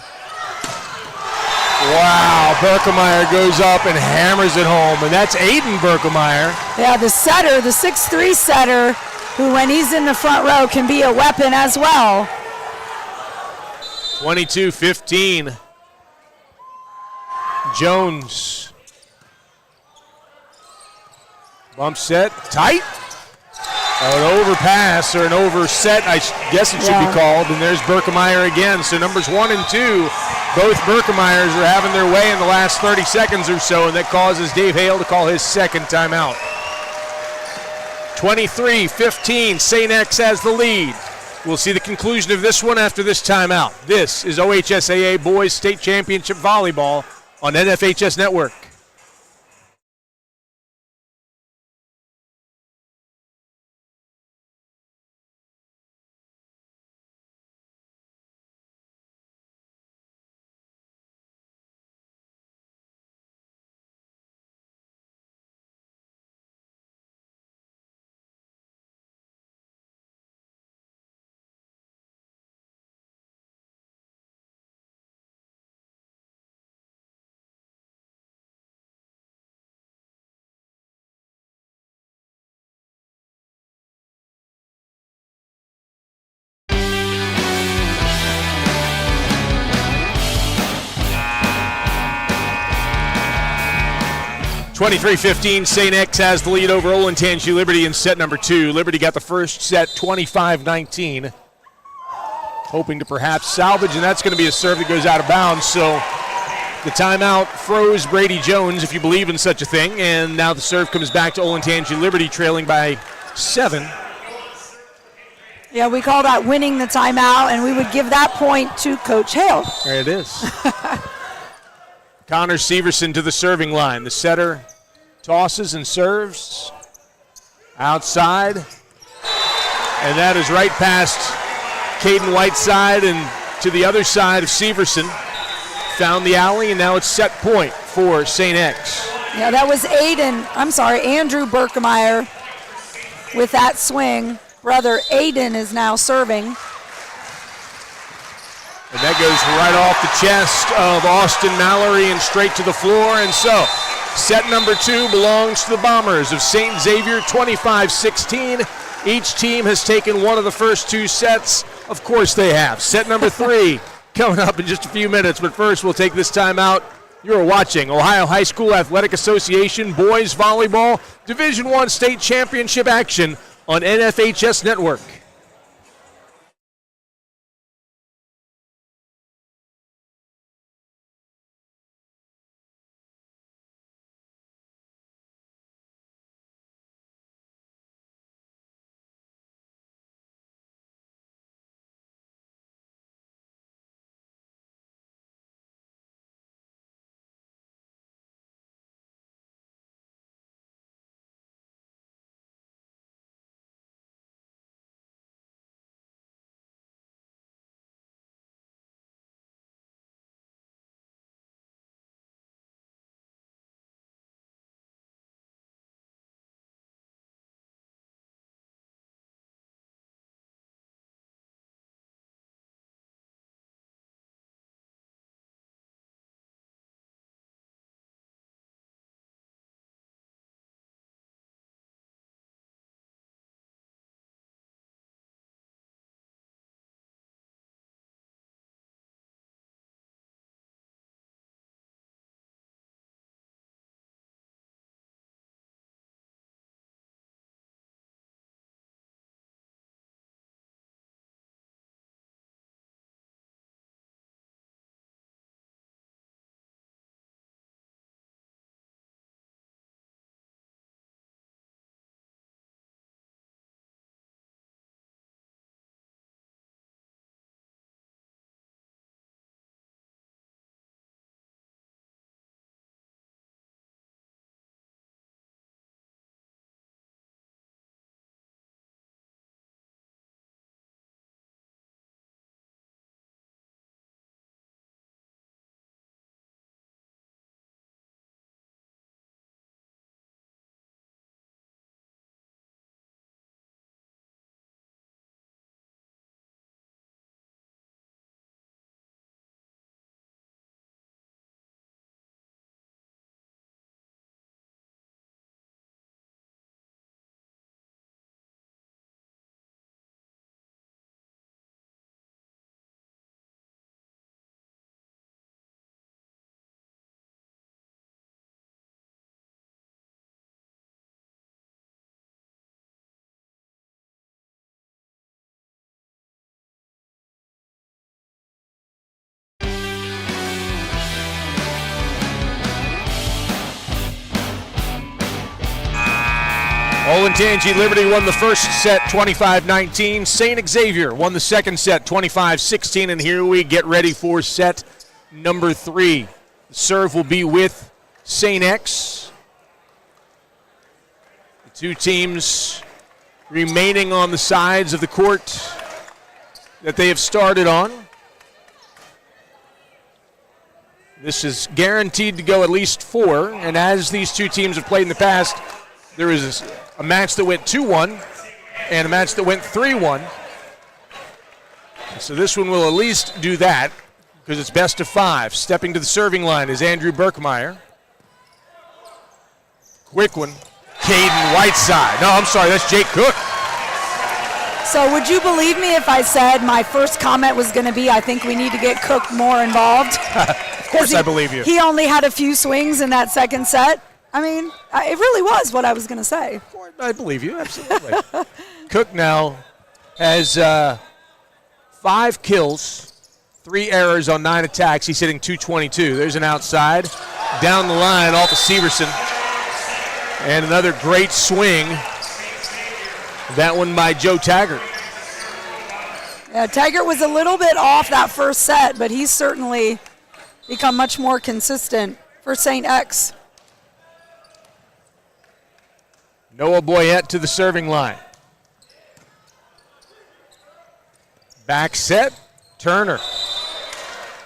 Wow, Berkemeyer goes up and hammers it home, and that's Aiden Berkemeyer. Yeah, the setter, the 6'3" setter, who when he's in the front row can be a weapon as well. 22-15. Jones. Bump set, tight. An overpass or an overset, I guess it should be called, and there's Berkemeyer again. So numbers 1 and 2, both Berkemeyers are having their way in the last 30 seconds or so, and that causes Dave Hale to call his second timeout. 23-15, St. X has the lead. We'll see the conclusion of this one after this timeout. This is OHSAA Boys State Championship Volleyball on NFHS Network. (23-15), St. X has the lead over Olentangy Liberty in set number 2. Liberty got the first set 25-19. Hoping to perhaps salvage, and that's going to be a serve that goes out of bounds. So the timeout froze Brady Jones, if you believe in such a thing, and now the serve comes back to Olentangy Liberty, trailing by 7. Yeah, we call that winning the timeout, and we would give that point to Coach Hale. There it is. Connor Severson to the serving line. The setter tosses and serves outside. And that is right past Caden Whiteside and to the other side of Severson. Found the alley, and now it's set point for St. X. Yeah, that was Andrew Berkemeyer with that swing. Brother Aiden is now serving. And that goes right off the chest of Austin Mallory and straight to the floor. And so Set number 2 belongs to the Bombers of St. Xavier, 25-16. Each team has taken one of the first 2 sets. Of course they have. Set number 3 coming up in just a few minutes, but first we'll take this time out. You're watching Ohio High School Athletic Association Boys Volleyball Division I State Championship action on NFHS Network. Olentangy Liberty won the first set 25-19. St. Xavier won the second set 25-16. And here we get ready for set number 3. The serve will be with St. X. The 2 teams remaining on the sides of the court that they have started on. This is guaranteed to go at least 4. And as these 2 teams have played in the past, there is a match that went 2-1 and a match that went 3-1. So this one will at least do that because it's best of 5. Stepping to the serving line is Andrew Berkmeyer. Quick one. Caden Whiteside. No, I'm sorry, that's Jake Cook. So would you believe me if I said my first comment was going to be, I think we need to get Cook more involved? Of course I believe you. He only had a few swings in that second set. I mean, it really was what I was going to say. I believe you, absolutely. Cook now has 5 kills, 3 errors on 9 attacks. He's hitting .222. There's an outside. Down the line off of Severson. And another great swing. That one by Joe Taggart. Yeah, Taggart was a little bit off that first set, but he's certainly become much more consistent for St. X. Noah Boyette to the serving line. Back set, Turner.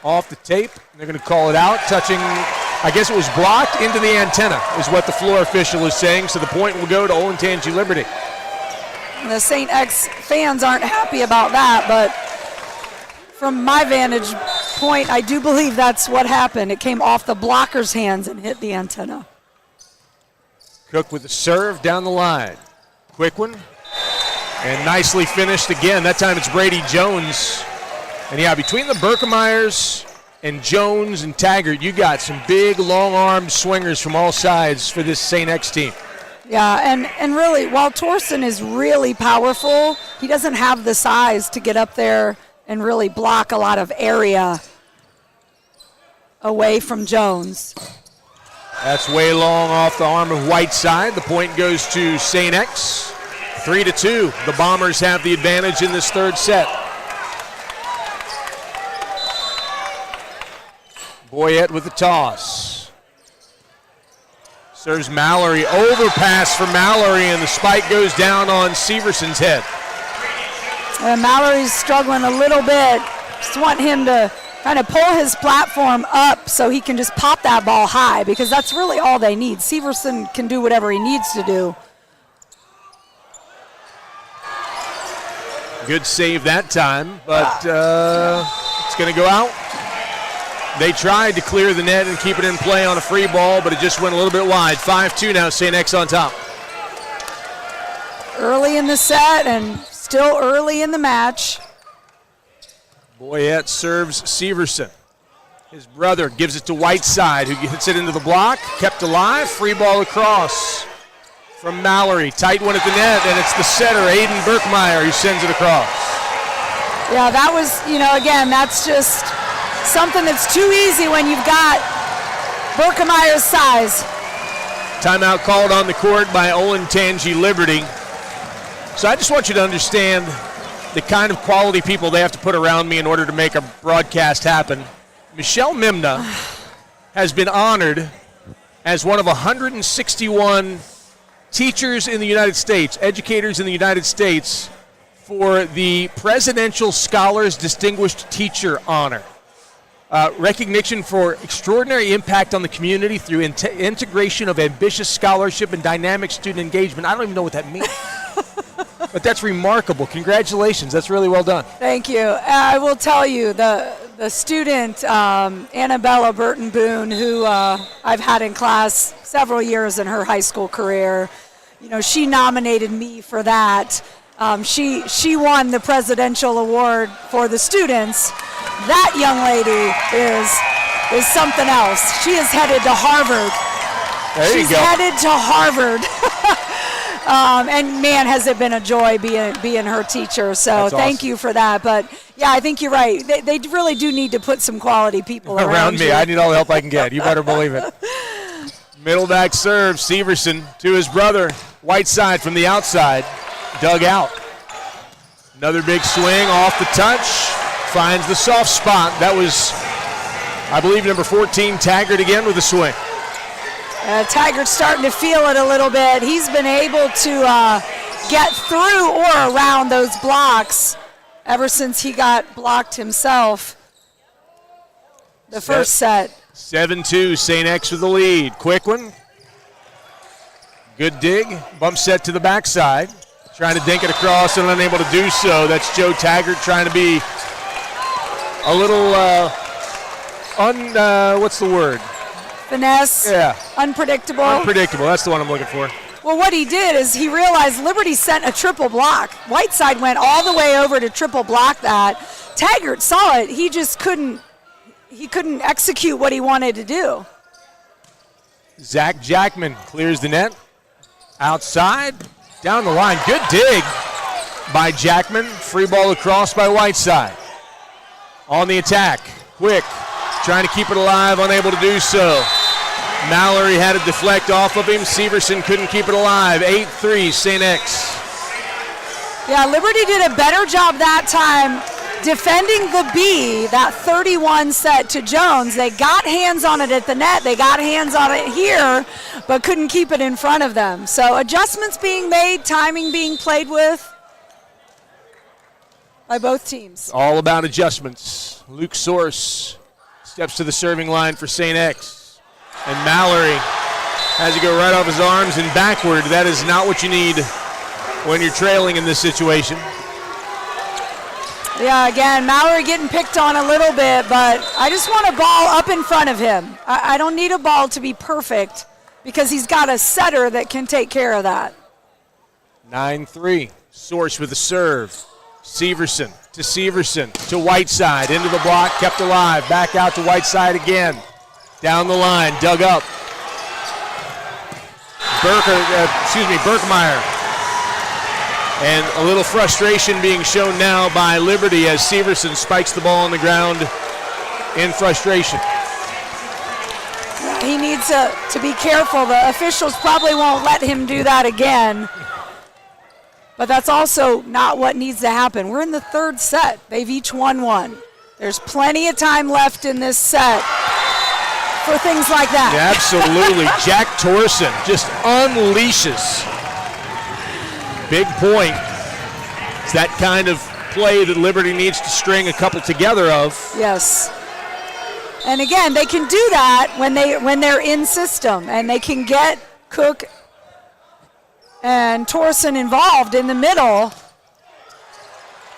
Off the tape, they're going to call it out. Touching, I guess it was blocked into the antenna is what the floor official is saying, so the point will go to Olentangy Liberty. The St. X fans aren't happy about that, but from my vantage point, I do believe that's what happened. It came off the blocker's hands and hit the antenna. Cook with the serve down the line. Quick one. And nicely finished again. That time it's Brady Jones. And yeah, between the Berkemeyers and Jones and Taggart, you got some big, long-armed swingers from all sides for this St. X team. Yeah, and really, while Torsen is really powerful, he doesn't have the size to get up there and really block a lot of area away from Jones. That's way long off the arm of Whiteside. The point goes to St. X. 3-2. The Bombers have the advantage in this third set. Boyette with the toss. Serves Mallory. Overpass for Mallory, and the spike goes down on Severson's head. Mallory's struggling a little bit. Just want him to kind of pull his platform up so he can just pop that ball high, because that's really all they need. Severson can do whatever he needs to do. Good save that time, but it's going to go out. They tried to clear the net and keep it in play on a free ball, but it just went a little bit wide. 5-2 now, St. X on top. Early in the set and still early in the match. Boyette serves Severson. His brother gives it to Whiteside, who hits it into the block. Kept alive, free ball across from Mallory. Tight one at the net, and it's the setter, Aiden Berkmeyer, who sends it across. Yeah, that was, again, that's just something that's too easy when you've got Berkemeyer's size. Timeout called on the court by Olentangy Liberty. So I just want you to understand the kind of quality people they have to put around me in order to make a broadcast happen. Michelle Mimna has been honored as one of 161 teachers in the United States, educators in the United States, for the Presidential Scholars Distinguished Teacher Honor. Recognition for extraordinary impact on the community through integration of ambitious scholarship and dynamic student engagement. I don't even know what that means. But that's remarkable. Congratulations. That's really well done. Thank you. I will tell you, the student, Annabella Burton Boone, who I've had in class several years in her high school career, she nominated me for that. She won the Presidential Award for the students. That young lady is something else. She is headed to Harvard. There you go. She's headed to Harvard. And man, has it been a joy being her teacher. So thank you for that. But yeah, I think you're right. They really do need to put some quality people around me. you. I need all the help I can get. You better believe it. Middle back serve, Severson to his brother. Whiteside from the outside, dug out. Another big swing off the touch. Finds the soft spot. That was, I believe, number 14, Taggart again with a swing. Taggart's starting to feel it a little bit. He's been able to get through or around those blocks ever since he got blocked himself the first set. 7-2, St. X with the lead. Quick one. Good dig. Bump set to the backside. Trying to dink it across and unable to do so. That's Joe Taggart trying to be a little, what's the word? Finesse. Yeah. Unpredictable. Unpredictable. That's the one I'm looking for. Well, what he did is he realized Liberty sent a triple block. Whiteside went all the way over to triple block that. Taggart saw it. He just couldn't execute what he wanted to do. Zach Jackman clears the net. Outside. Down the line. Good dig by Jackman. Free ball across by Whiteside. On the attack. Quick. Trying to keep it alive. Unable to do so. Mallory had to deflect off of him. Severson couldn't keep it alive. 8-3, St. X. Yeah, Liberty did a better job that time defending the B, that 31 set to Jones. They got hands on it at the net. They got hands on it here, but couldn't keep it in front of them. So adjustments being made, timing being played with by both teams. All about adjustments. Luke Source steps to the serving line for St. X. And Mallory has to go right off his arms and backward. That is not what you need when you're trailing in this situation. Yeah, again, Mallory getting picked on a little bit, but I just want a ball up in front of him. I don't need a ball to be perfect. because he's got a setter that can take care of that. 9-3. Source with a serve. Severson to Whiteside. Into the block, kept alive. Back out to Whiteside again. Down the line, dug up. Berkmeyer. And a little frustration being shown now by Liberty as Severson spikes the ball on the ground in frustration. He needs to be careful. The officials probably won't let him do that again. But that's also not what needs to happen. We're in the third set. They've each won one. There's plenty of time left in this set for things like that. Yeah, absolutely. Jack Torsen just unleashes. Big point. It's that kind of play that Liberty needs to string a couple together of. Yes. And again, they can do that when they're in system, and they can get Cook and Torsen involved in the middle.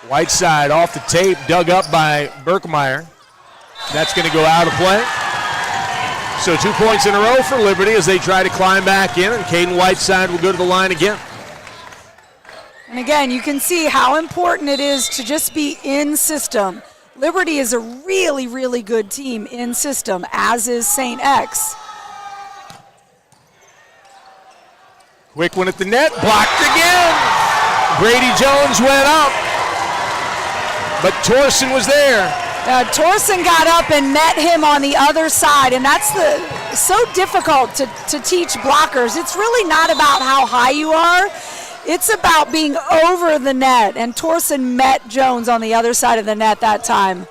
Whiteside off the tape, dug up by Berkmeyer. That's going to go out of play. So 2 points in a row for Liberty as they try to climb back in, and Caden Whiteside will go to the line again. And again, you can see how important it is to just be in system. Liberty is a really, really good team in system, as is St. X. Quick one at the net, blocked again. Brady Jones went up, but Torsen was there. Torsen got up and met him on the other side, and that's so difficult to teach blockers. It's really not about how high you are. It's about being over the net, and Torsen met Jones on the other side of the net that time.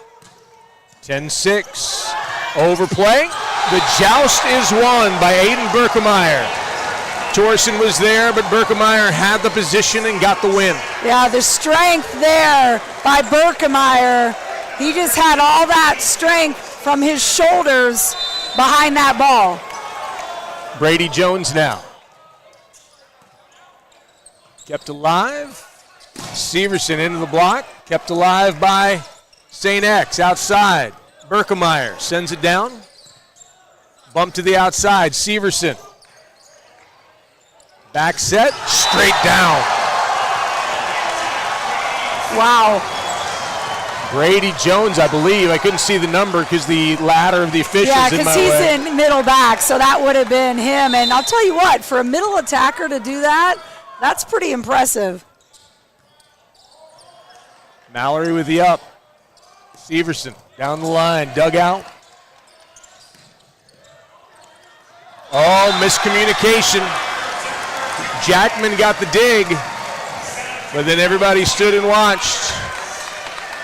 10-6, overplay. The joust is won by Aiden Berkmeyer. Torsen was there, but Berkmeyer had the position and got the win. Yeah, the strength there by Berkmeyer. He just had all that strength from his shoulders behind that ball. Brady Jones now. Kept alive. Severson into the block. Kept alive by St. X outside. Berkmeyer sends it down. Bump to the outside. Severson. Back set. Straight down. Wow. Brady Jones, I believe. I couldn't see the number because the ladder of the officials in my way. Yeah, because he's in middle back, so that would have been him. And I'll tell you what, for a middle attacker to do that, that's pretty impressive. Mallory with the up. Severson down the line, dug out. Oh, miscommunication. Jackman got the dig, but then everybody stood and watched.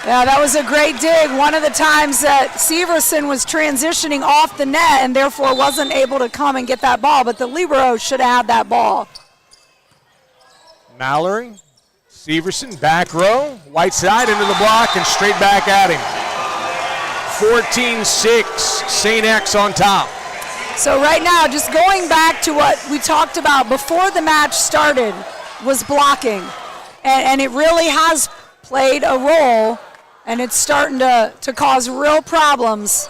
Yeah, that was a great dig. One of the times that Severson was transitioning off the net and therefore wasn't able to come and get that ball, but the libero should have had that ball. Mallory, Severson, back row, Whiteside into the block and straight back at him. 14-6, St. X on top. So right now, just going back to what we talked about before the match started was blocking. And it really has played a role, and it's starting to cause real problems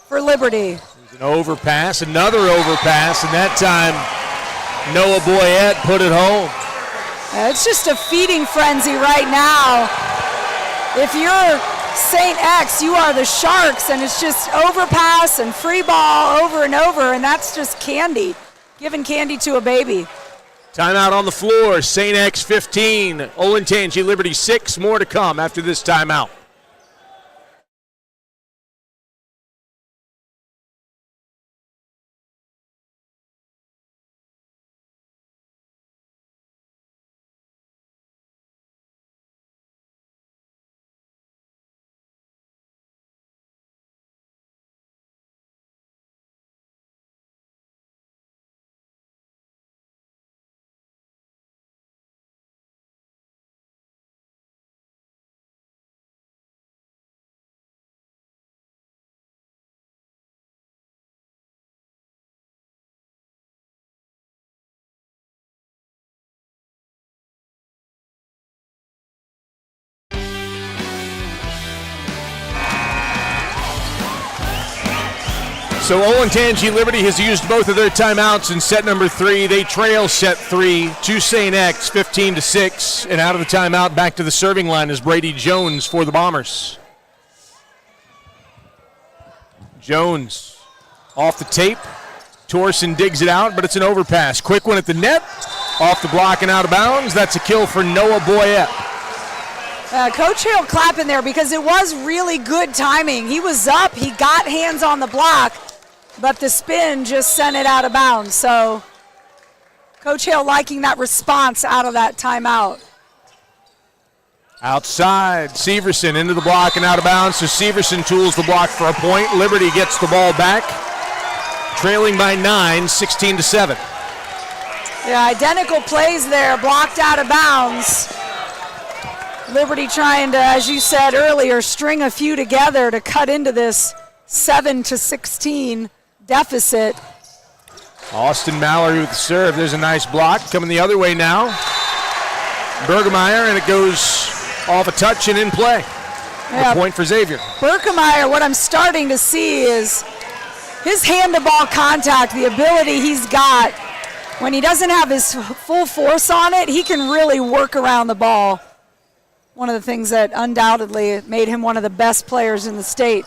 for Liberty. There's an overpass, another overpass, and that time Noah Boyette put it home. It's just a feeding frenzy right now. If you're St. X, you are the Sharks, and it's just overpass and free ball over and over, and that's just candy, giving candy to a baby. Timeout on the floor, St. X 15, Olentangy Liberty 6, more to come after this timeout. So Olentangy Liberty has used both of their timeouts in set number 3. They trail set 3 to St. X, 15-6. And out of the timeout, back to the serving line is Brady Jones for the Bombers. Jones off the tape. Torsen digs it out, but it's an overpass. Quick one at the net. Off the block and out of bounds. That's a kill for Noah Boyette. Coach Hill clapping there because it was really good timing. He was up, he got hands on the block, but the spin just sent it out of bounds. So Coach Hill liking that response out of that timeout. Outside, Severson into the block and out of bounds. So Severson tools the block for a point. Liberty gets the ball back, trailing by 9, 16-7. Yeah, identical plays there, blocked out of bounds. Liberty trying to, as you said earlier, string a few together to cut into this 7-16 deficit. Austin Mallory with the serve. There's a nice block coming the other way now. Bergemeyer, and it goes off a touch and in play. Yeah. The point for Xavier. Bergemeyer, what I'm starting to see is his hand-to-ball contact, the ability he's got. When he doesn't have his full force on it, he can really work around the ball. One of the things that undoubtedly made him one of the best players in the state.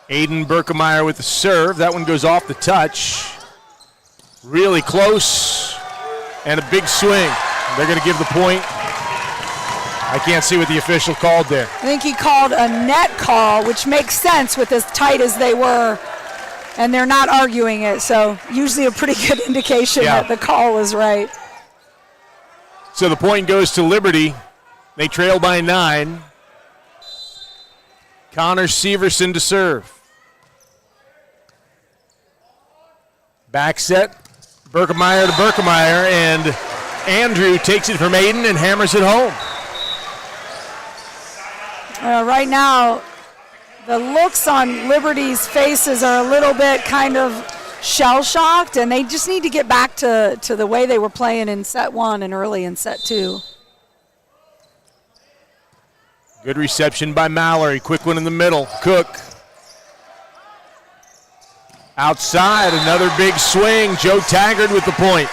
Aiden Berkemeyer with the serve. That one goes off the touch. Really close. And a big swing. They're going to give the point. I can't see what the official called there. I think he called a net call, which makes sense with as tight as they were. And they're not arguing it. So usually a pretty good indication that the call was right. So the point goes to Liberty. They trail by 9. Connor Severson to serve. Back set. Berkemeyer to Berkemeyer, and Andrew takes it from Aiden and hammers it home. Right now, the looks on Liberty's faces are a little bit kind of shell-shocked, and they just need to get back to the way they were playing in set 1 and early in set 2. Good reception by Mallory. Quick one in the middle. Cook. Outside, another big swing. Joe Taggart with the point.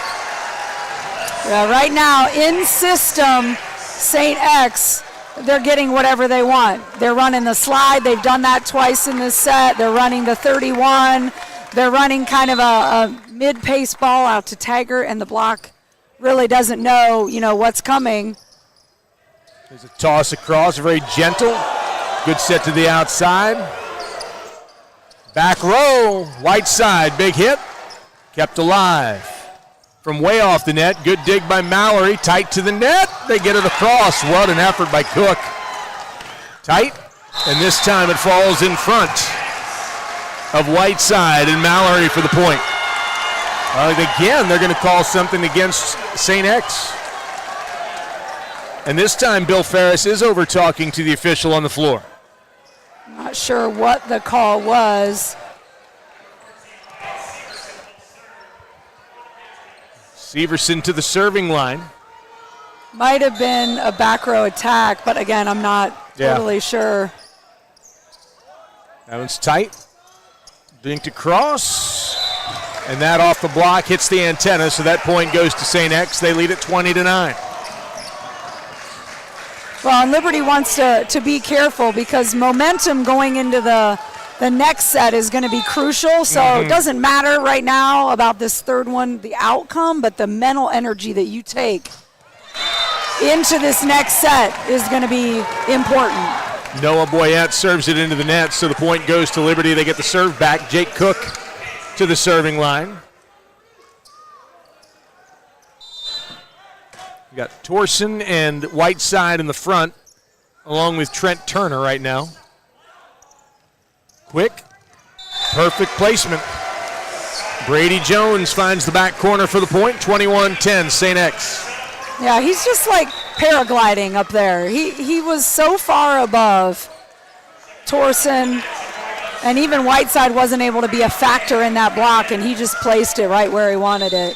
Yeah, right now, in system, St. X, they're getting whatever they want. They're running the slide. They've done that twice in this set. They're running the 31. They're running kind of a mid-pace ball out to Taggart, and the block really doesn't know, what's coming. There's a toss across, very gentle. Good set to the outside. Back row, right side, big hit. Kept alive. From way off the net, good dig by Mallory, tight to the net. They get it across. What an effort by Cook. Tight, and this time it falls in front of Whiteside and Mallory for the point. Again, they're going to call something against St. X. And this time, Bill Ferris is over talking to the official on the floor. Not sure what the call was. Severson to the serving line. Might have been a back row attack, but again, I'm not totally sure. That one's tight. Dinked across. And that off the block hits the antenna, so that point goes to St. X. They lead at 20-9. Well, and Liberty wants to be careful because momentum going into the next set is going to be crucial. So it doesn't matter right now about this third one, the outcome, but the mental energy that you take into this next set is going to be important. Noah Boyette serves it into the net, so the point goes to Liberty. They get the serve back. Jake Cook to the serving line. We got Torsen and Whiteside in the front, along with Trent Turner right now. Quick, perfect placement. Brady Jones finds the back corner for the point, 21-10, St. X. Yeah, he's just like paragliding up there. He was so far above Torsen, and even Whiteside wasn't able to be a factor in that block, and he just placed it right where he wanted it.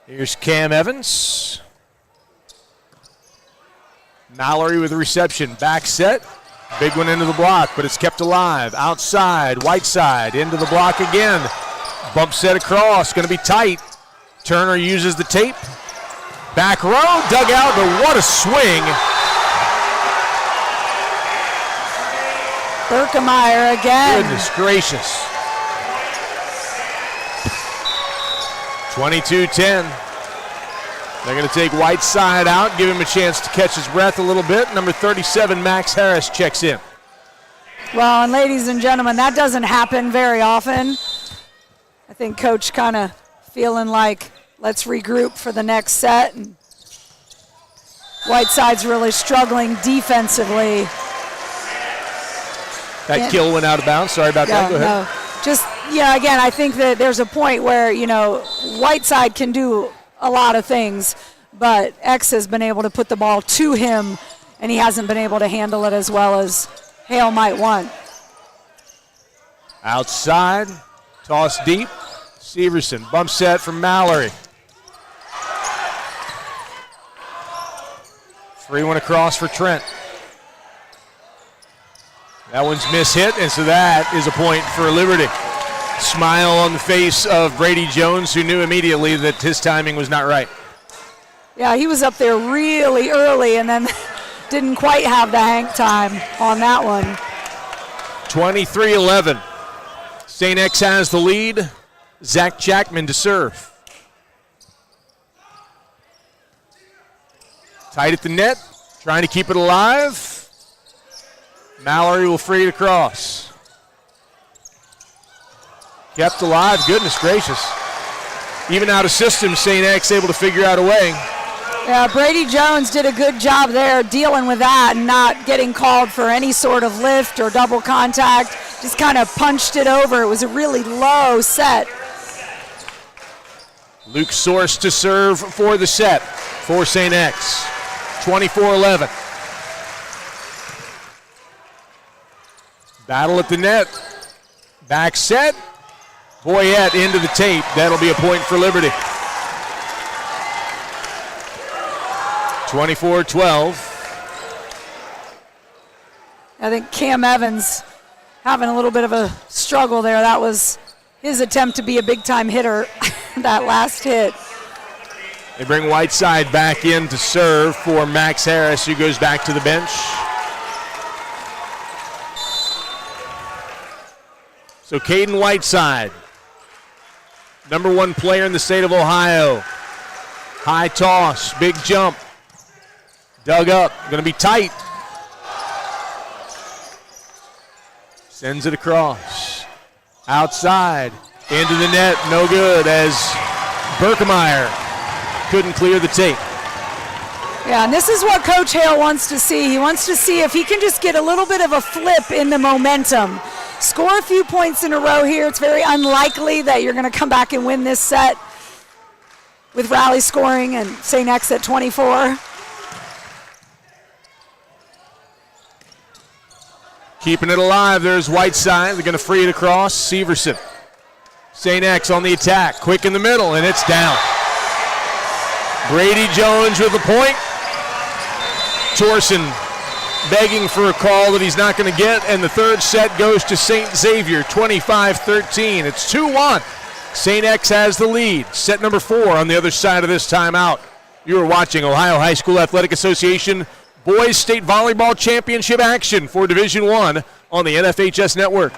Here's Cam Evans. Mallory with the reception. Back set. Big one into the block, but it's kept alive. Outside, Whiteside into the block again. Bump set across, going to be tight. Turner uses the tape. Back row, dug out, but what a swing. Berkemeyer again. Goodness gracious. 22-10. They're going to take Whiteside out, give him a chance to catch his breath a little bit. Number 37, Max Harris, checks in. Well, and ladies and gentlemen, that doesn't happen very often. I think Coach kind of feeling like, let's regroup for the next set. And Whiteside's really struggling defensively. That kill went out of bounds. Sorry about that. Go ahead. No. Again, I think that there's a point where, Whiteside can do a lot of things, but X has been able to put the ball to him, and he hasn't been able to handle it as well as Hale might want. Outside, toss deep. Severson, bump set from Mallory. 3-1 across for Trent. That one's mishit, and so that is a point for Liberty. Smile on the face of Brady Jones, who knew immediately that his timing was not right. Yeah, he was up there really early and then didn't quite have the hang time on that one. 23-11. St. X has the lead. Zach Jackman to serve. Tight at the net, trying to keep it alive. Mallory will free it across. Kept alive, goodness gracious. Even out of system, St. X able to figure out a way. Yeah, Brady Jones did a good job there dealing with that and not getting called for any sort of lift or double contact. Just kind of punched it over. It was a really low set. Luke Source to serve for the set for St. X. 24-11. Battle at the net. Back set. Boyette into the tape. That'll be a point for Liberty. 24-12. I think Cam Evans having a little bit of a struggle there. That was his attempt to be a big-time hitter, that last hit. They bring Whiteside back in to serve for Max Harris, who goes back to the bench. So Caden Whiteside, number 1 player in the state of Ohio. High toss, big jump. Dug up, gonna be tight. Sends it across. Outside, into the net, no good as Berkemeyer couldn't clear the tape. Yeah, and this is what Coach Hale wants to see. He wants to see if he can just get a little bit of a flip in the momentum. Score a few points in a row here. It's very unlikely that you're going to come back and win this set with rally scoring and St. X at 24. Keeping it alive, there's Whiteside. They're going to free it across. Severson. St. X on the attack. Quick in the middle, and it's down. Brady Jones with the point. Torsen begging for a call that he's not going to get, and the third set goes to St. Xavier, 25-13. It's 2-1. St. X has the lead. Set number 4 on the other side of this timeout. You are watching Ohio High School Athletic Association Boys State Volleyball Championship action for Division I on the NFHS Network.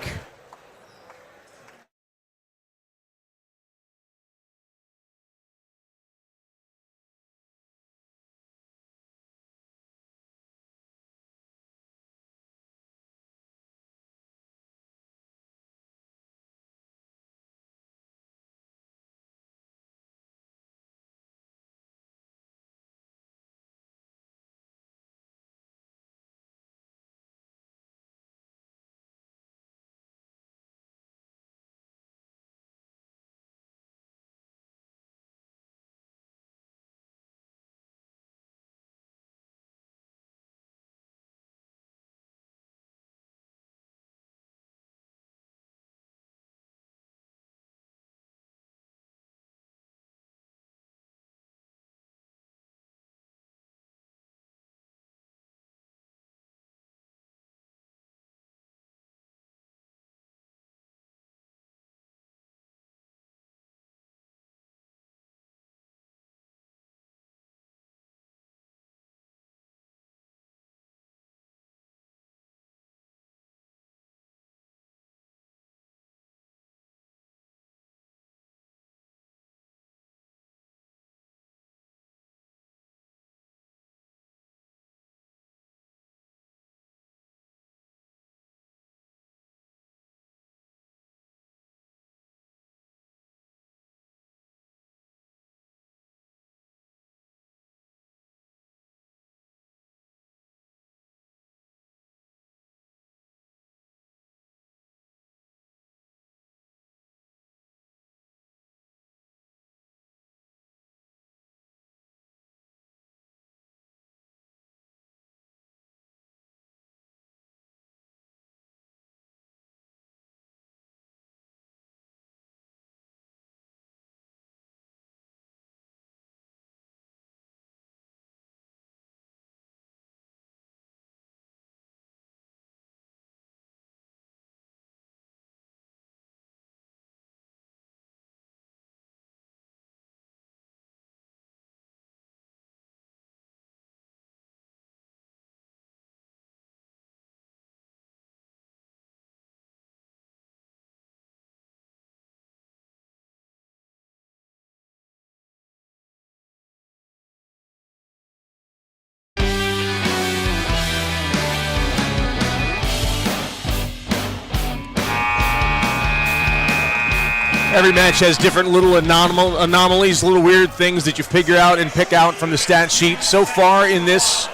Every match has different little anomalies, little weird things that you figure out and pick out from the stat sheet. So far in this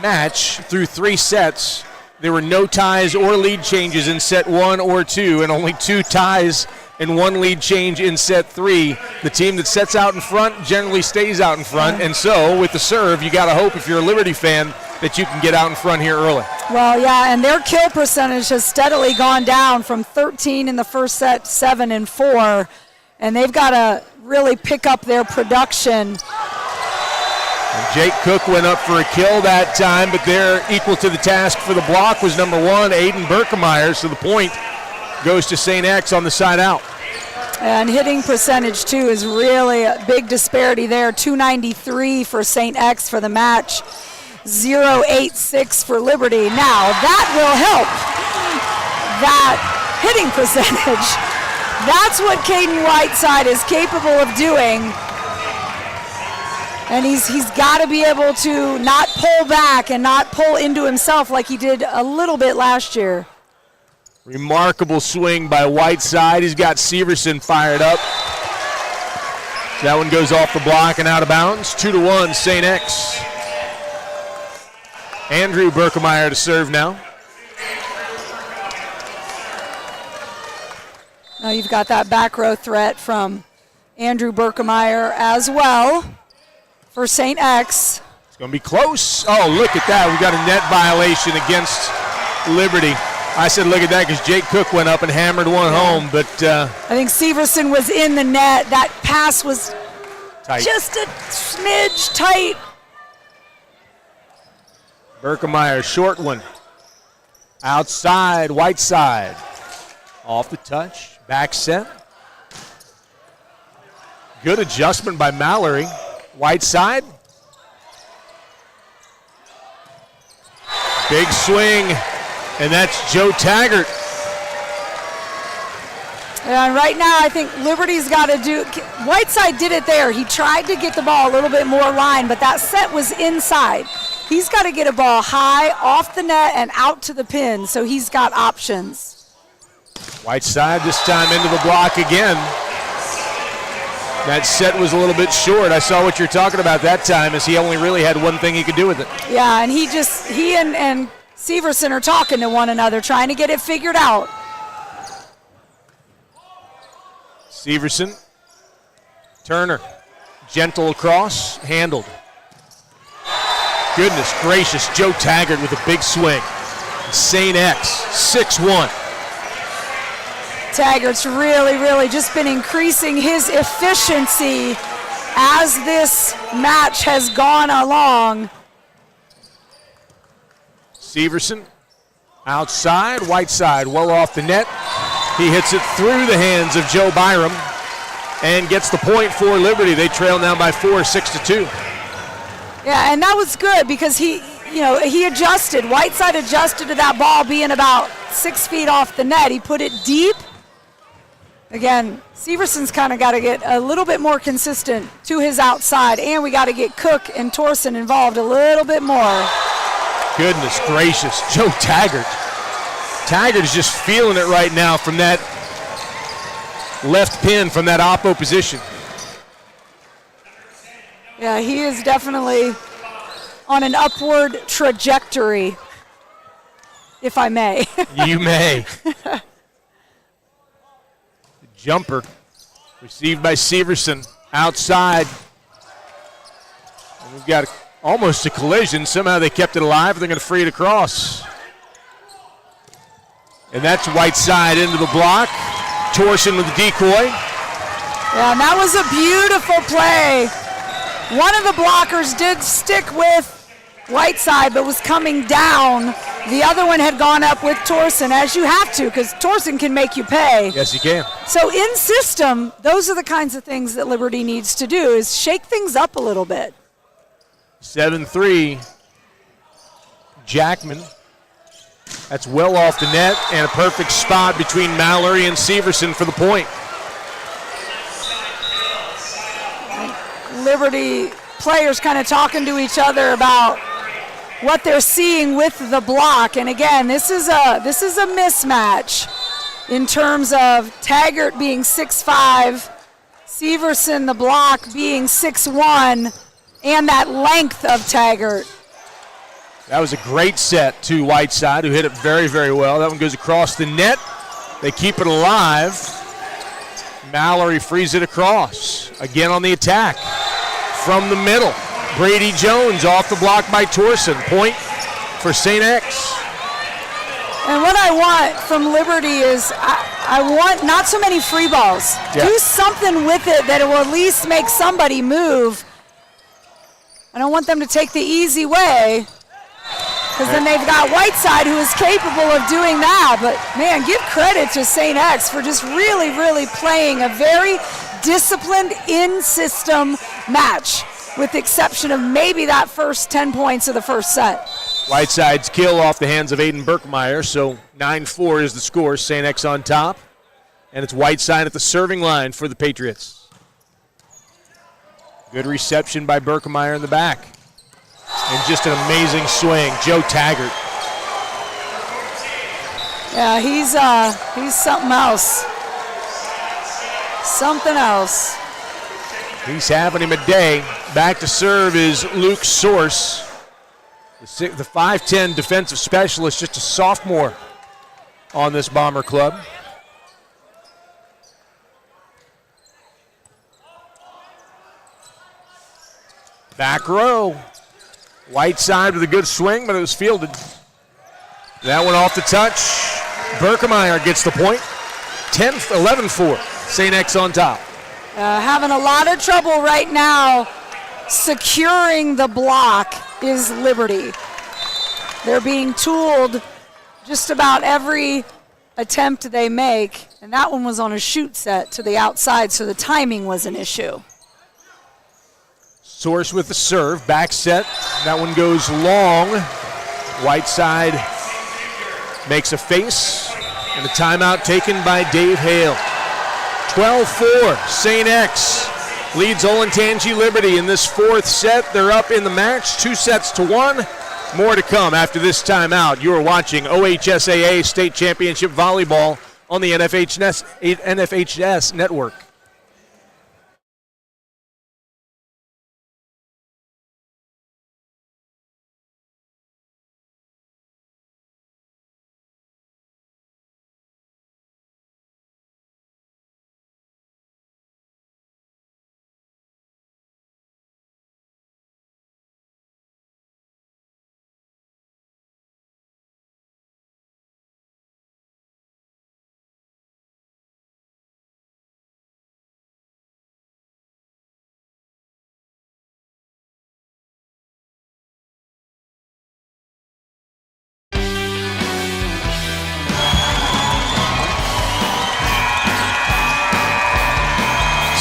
match, through 3 sets, there were no ties or lead changes in set 1 or 2, and only 2 ties and 1 lead change in set 3. The team that sets out in front generally stays out in front, and so with the serve, you got to hope, if you're a Liberty fan, that you can get out in front here early. Well, yeah, and their kill percentage has steadily gone down from 13 in the first set, 7 and 4, and they've got to really pick up their production. And Jake Cook went up for a kill that time, but they're equal to the task for the block was number 1, Aiden Berkemeyer, so the point goes to St. X on the side out. And hitting percentage, too, is really a big disparity there. 293 for St. X for the match. 0.86 for Liberty. Now, that will help that hitting percentage. That's what Caden Whiteside is capable of doing. And he's got to be able to not pull back and not pull into himself like he did a little bit last year. Remarkable swing by Whiteside. He's got Severson fired up. That one goes off the block and out of bounds. 2-1, St. X. Andrew Berkemeyer to serve now. Now you've got that back row threat from Andrew Berkemeyer as well for St. X. It's going to be close. Oh, look at that. We've got a net violation against Liberty. I said look at that because Jake Cook went up and hammered one home, but I think Severson was in the net. That pass was tight. Just a smidge tight. Berkemeyer, short one. Outside, Whiteside. Off the touch, back set. Good adjustment by Mallory. Whiteside. Big swing, and that's Joe Taggart. And right now, I think Liberty's got to do. Whiteside did it there. He tried to get the ball a little bit more line, but that set was inside. He's got to get a ball high, off the net, and out to the pin, so he's got options. Whiteside this time into the block again. That set was a little bit short. I saw what you're talking about that time, as he only really had one thing he could do with it. Yeah, and he and Severson are talking to one another, trying to get it figured out. Severson, Turner, gentle across, handled. Goodness gracious, Joe Taggart with a big swing. St. X, 6-1. Taggart's really just been increasing his efficiency as this match has gone along. Severson, outside, Whiteside, well off the net. He hits it through the hands of Joe Byram and gets the point for Liberty. They trail now by 4, 6-2. Yeah, and that was good because he adjusted. Whiteside adjusted to that ball being about 6 feet off the net. He put it deep. Again, Severson's kind of got to get a little bit more consistent to his outside, and we got to get Cook and Torson involved a little bit more. Goodness gracious, Joe Taggart. Taggart is just feeling it right now from that left pin, from that oppo position. Yeah, he is definitely on an upward trajectory, if I may. You may. Jumper received by Severson outside. And we've got almost a collision. Somehow they kept it alive. They're going to free it across. And that's Whiteside into the block. Torson with the decoy. Yeah, and that was a beautiful play. One of the blockers did stick with Whiteside, but was coming down. The other one had gone up with Torson, as you have to, because Torson can make you pay. Yes, he can. So in system, those are the kinds of things that Liberty needs to do, is shake things up a little bit. 7-3, Jackman. That's well off the net, and a perfect spot between Mallory and Severson for the point. Liberty players kind of talking to each other about what they're seeing with the block, and again, this is a mismatch in terms of Taggart being 6'5", Severson, the block, being 6'1", and that length of Taggart. That was a great set to Whiteside, who hit it very, very well. That one goes across the net. They keep it alive. Mallory frees it across. Again on the attack. From the middle, Brady Jones off the block by Torsen. Point for St. X. And what I want from Liberty is I want not so many free balls. Yeah. Do something with it that it will at least make somebody move. I don't want them to take the easy way, because then they've got Whiteside, who is capable of doing that. But, man, give credit to St. X for just really, really playing a very disciplined, in-system match, with the exception of maybe that first 10 points of the first set. Whiteside's kill off the hands of Aiden Berkmeyer, so 9-4 is the score. St. X on top, and it's Whiteside at the serving line for the Patriots. Good reception by Berkmeyer in the back. And just an amazing swing. Joe Taggart. Yeah, he's something else. Something else. He's having him a day. Back to serve is Luke Source, the 5'10 defensive specialist, just a sophomore on this Bomber club. Back row. Whiteside with a good swing, but it was fielded. That one off the touch. Berkmeyer gets the point. 11-4. St. X on top. Having a lot of trouble right now securing the block is Liberty. They're being tooled just about every attempt they make, and that one was on a shoot set to the outside, so the timing was an issue. Source with the serve, back set. That one goes long. Whiteside makes a face, and a timeout taken by Dave Hale. 12-4, St. X leads Olentangy Liberty in this fourth set. They're up in the match, 2-1. More to come after this timeout. You are watching OHSAA State Championship Volleyball on the NFHS Network.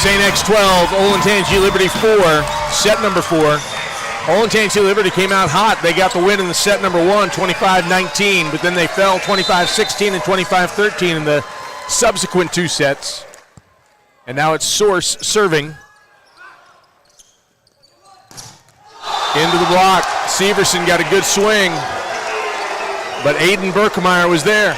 St. X 12, Olentangy Liberty 4, set number 4. Olentangy Liberty came out hot. They got the win in the set number 1, 25-19, but then they fell 25-16 and 25-13 in the subsequent two sets. And now it's Source serving. Into the block. Severson got a good swing, but Aiden Berkmeyer was there.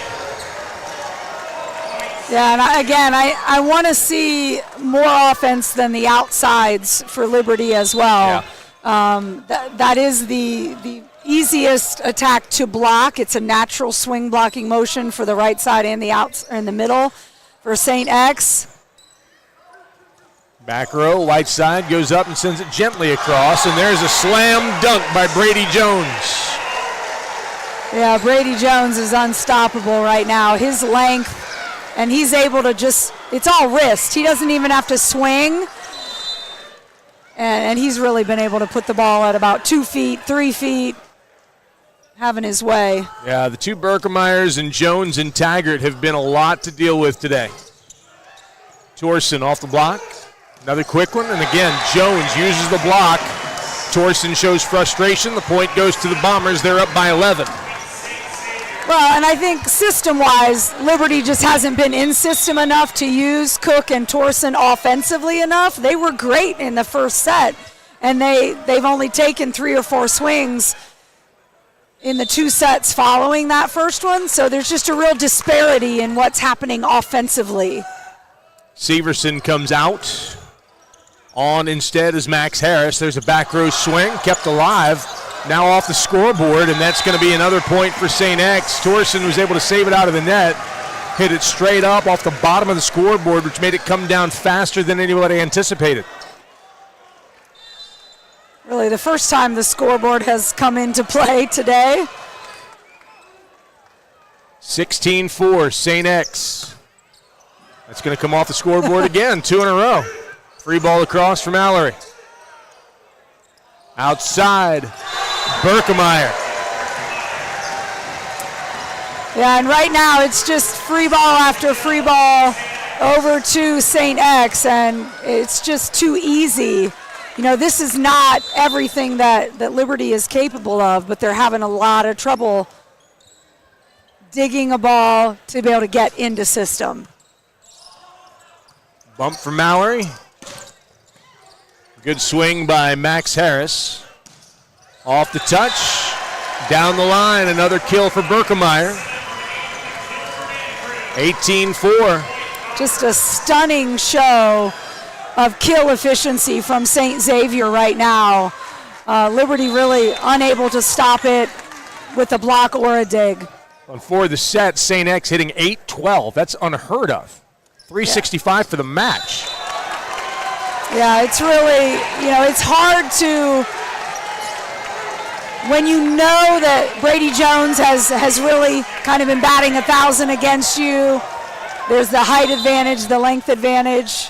Yeah, and I want to see more offense than the outsides for Liberty as well. Yeah. That is the easiest attack to block. It's a natural swing blocking motion for the right side and the outs in the middle for St. X. Back row, Whiteside goes up and sends it gently across, and there's a slam dunk by Brady Jones. Yeah, Brady Jones is unstoppable right now. His length, and he's able to just, it's all wrist. He doesn't even have to swing. And he's really been able to put the ball at about 2 feet, 3 feet, having his way. Yeah, the two Berkmeyers and Jones and Taggart have been a lot to deal with today. Torsen off the block. Another quick one, and again, Jones uses the block. Torsen shows frustration. The point goes to the Bombers. They're up by 11. Well, and I think system-wise, Liberty just hasn't been in system enough to use Cook and Torsen offensively enough. They were great in the first set, and they've only taken 3 or 4 swings in the 2 sets following that first one, so there's just a real disparity in what's happening offensively. Severson comes out. On instead is Max Harris. There's a back row swing, kept alive. Now off the scoreboard, and that's going to be another point for St. X. Torsen was able to save it out of the net, hit it straight up off the bottom of the scoreboard, which made it come down faster than anybody anticipated. Really, the first time the scoreboard has come into play today. 16-4, St. X. That's going to come off the scoreboard again, 2 in a row. Free ball across for Mallory. Outside, Berkemeyer. Yeah, and right now it's just free ball after free ball over to St. X, and it's just too easy. You know, this is not everything that Liberty is capable of, but they're having a lot of trouble digging a ball to be able to get into system. Bump from Mallory. Good swing by Max Harris. Off the touch, down the line, another kill for Berkemeyer. 18-4. Just a stunning show of kill efficiency from St. Xavier right now. Liberty really unable to stop it with a block or a dig. On 4 of the set, St. X hitting 8-12. That's unheard of. 365 for the match. Yeah, it's really, you know, it's hard to, when you know that Brady Jones has really kind of been batting 1,000 against you. There's the height advantage, the length advantage.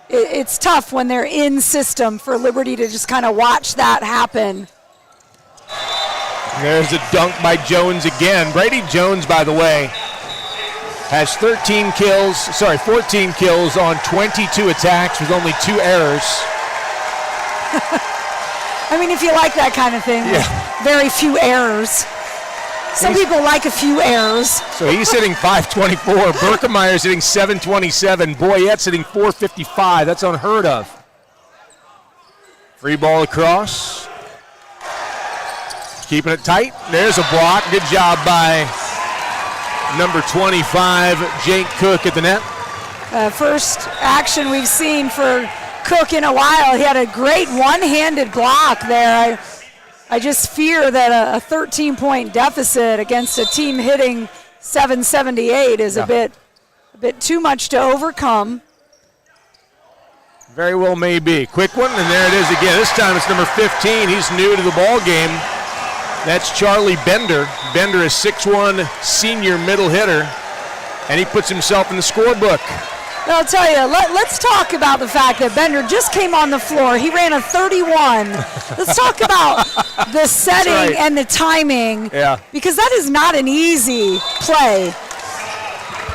It's tough when they're in system for Liberty to just kind of watch that happen. There's a dunk by Jones again. Brady Jones, by the way, has 14 kills on 22 attacks with only 2 errors. I mean, if you like that kind of thing, yeah. Very few errors. Some people like a few errors. So he's hitting 524. Berkemeyer's hitting 727. Boyette's hitting 455. That's unheard of. Free ball across. Keeping it tight. There's a block. Good job by number 25, Jake Cook at the net. First action we've seen for Cook in a while. He had a great one-handed block there. I just fear that a 13-point deficit against a team hitting 778 is a bit too much to overcome. Very well may be. Quick one, and there it is again. This time it's number 15. He's new to the ball game. That's Charlie Bender. Bender is 6'1", senior middle hitter, and he puts himself in the scorebook. I'll tell you, let's talk about the fact that Bender just came on the floor. He ran a 31. Let's talk about the setting and the timing, because that is not an easy play.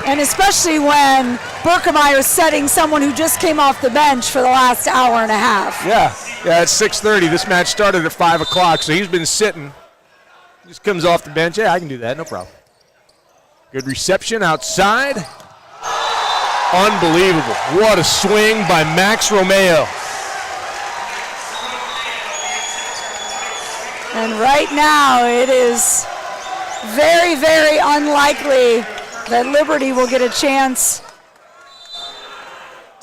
And especially when Berkemeyer is setting someone who just came off the bench for the last hour and a half. Yeah, it's 6:30. This match started at 5 o'clock, so he's been sitting. Just comes off the bench. Yeah, I can do that, no problem. Good reception outside. Unbelievable. What a swing by Max Romeo. And right now it is very, very unlikely that Liberty will get a chance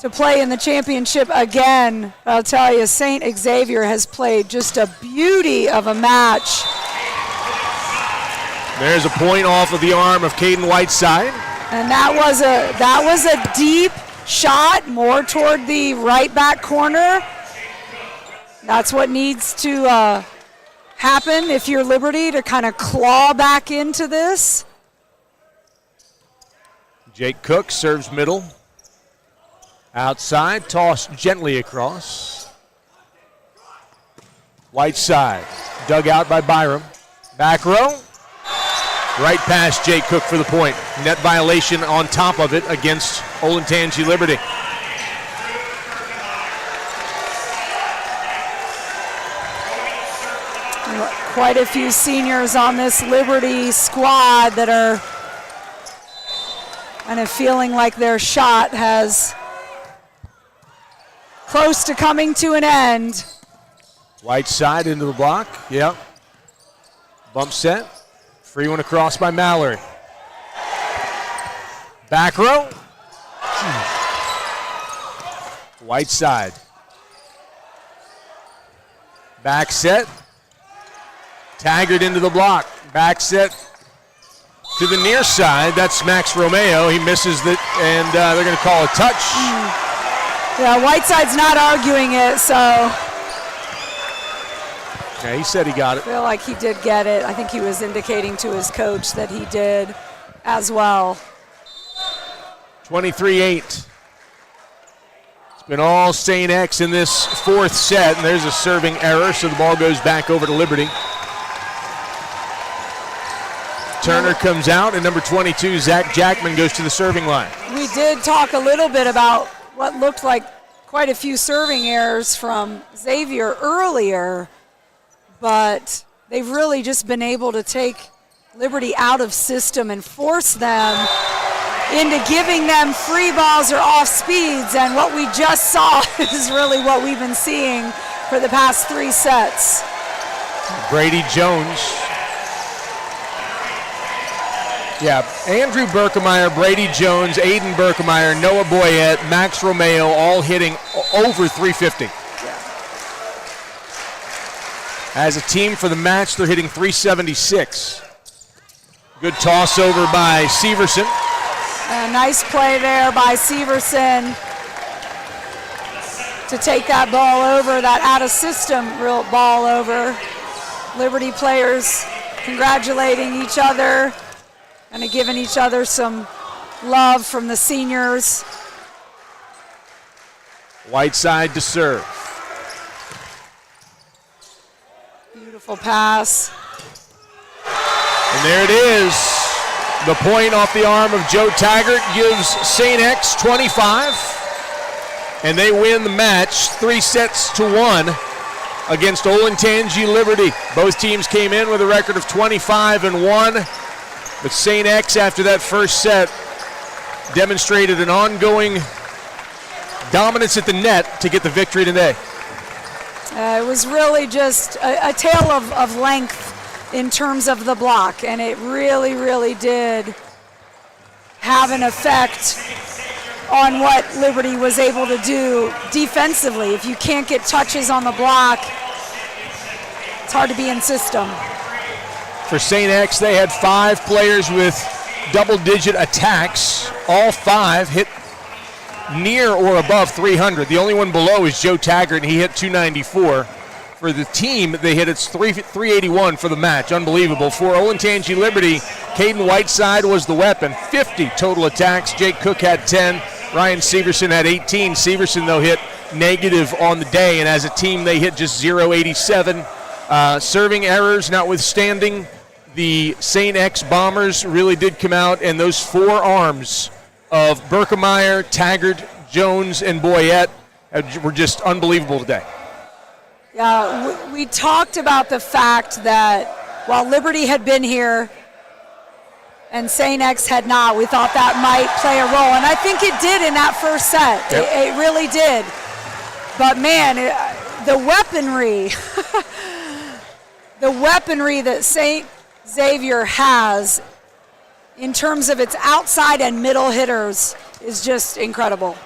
to play in the championship again. I'll tell you, St. Xavier has played just a beauty of a match. There's a point off of the arm of Caden Whiteside. And that was a deep shot, more toward the right back corner. That's what needs to happen if you're Liberty, to kind of claw back into this. Jake Cook serves middle. Outside, tossed gently across. Whiteside, dug out by Byram. Back row. Right past Jake Cook for the point. Net violation on top of it against Olentangy Liberty. Quite a few seniors on this Liberty squad that are kind of feeling like their shot has close to coming to an end. Whiteside into the block. Yep. Bump set. Free one across by Mallory. Back row. Whiteside. Back set. Taggart into the block. Back set to the near side. That's Max Romeo. He misses it, and they're going to call a touch. Yeah, Whiteside's not arguing it, so. Yeah, he said he got it. I feel like he did get it. I think he was indicating to his coach that he did as well. 23-8. It's been all St. X in this fourth set, and there's a serving error, so the ball goes back over to Liberty. Turner comes out, and number 22, Zach Jackman, goes to the serving line. We did talk a little bit about what looked like quite a few serving errors from Xavier earlier, but they've really just been able to take Liberty out of system and force them into giving them free balls or off speeds, and what we just saw is really what we've been seeing for the past 3 sets. Brady Jones. Yeah, Andrew Berkemeyer, Brady Jones, Aiden Berkemeyer, Noah Boyette, Max Romeo, all hitting over 350. As a team for the match, they're hitting 376. Good toss over by Severson. A nice play there by Severson to take that ball over, that out-of-system real ball over. Liberty players congratulating each other, kind of giving each other some love from the seniors. Whiteside to serve. Beautiful pass. And there it is. The point off the arm of Joe Taggart gives St. X 25, and they win the match 3-1 against Olentangy Liberty. Both teams came in with a record of 25-1, but St. X, after that first set, demonstrated an ongoing dominance at the net to get the victory today. It was really just a tale of length in terms of the block, and it really, really did have an effect on what Liberty was able to do defensively. If you can't get touches on the block, it's hard to be in system. For St. X, they had 5 players with double-digit attacks. All 5 hit near or above 300. The only one below is Joe Taggart, and he hit 294. For the team, they hit its 381 for the match. Unbelievable. For Olentangy Liberty, Caden Whiteside was the weapon. 50 total attacks. Jake Cook had 10. Ryan Severson had 18. Severson, though, hit negative on the day, and as a team, they hit just 087. Serving errors notwithstanding, the St. X Bombers really did come out, and those 4 arms of Berkemeyer, Taggart, Jones, and Boyette were just unbelievable today. Yeah, we talked about the fact that while Liberty had been here and St. X had not, we thought that might play a role. And I think it did in that first set. Yep. It really did. But, man, the weaponry, the weaponry that St. Xavier has in terms of its outside and middle hitters is just incredible.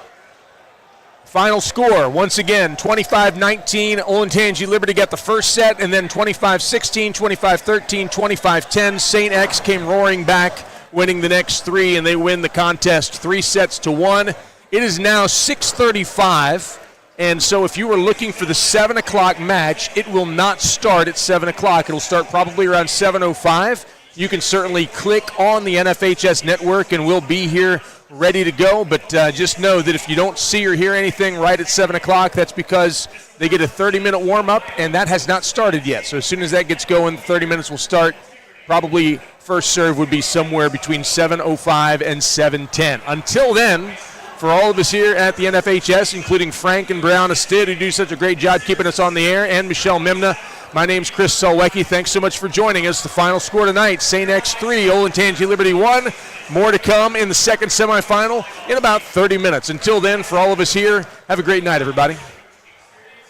Final score, once again, 25-19. Olentangy Liberty got the first set, and then 25-16, 25-13, 25-10. St. X came roaring back, winning the next 3, and they win the contest 3-1. It is now 6:35, and so if you were looking for the 7 o'clock match, it will not start at 7 o'clock. It'll start probably around 7:05. You can certainly click on the NFHS network, and we'll be here ready to go, but just know that if you don't see or hear anything right at 7 o'clock, that's because they get a 30-minute warm-up, and that has not started yet. So as soon as that gets going, 30 minutes will start. Probably first serve would be somewhere between 7:05 and 7:10. Until then, for all of us here at the NFHS, including Frank and Brown Astid, who do such a great job keeping us on the air, and Michelle Mimna, my name's Chris Solwecki. Thanks so much for joining us. The final score tonight, St. X 3, Olentangy Liberty 1. More to come in the second semifinal in about 30 minutes. Until then, for all of us here, have a great night, everybody.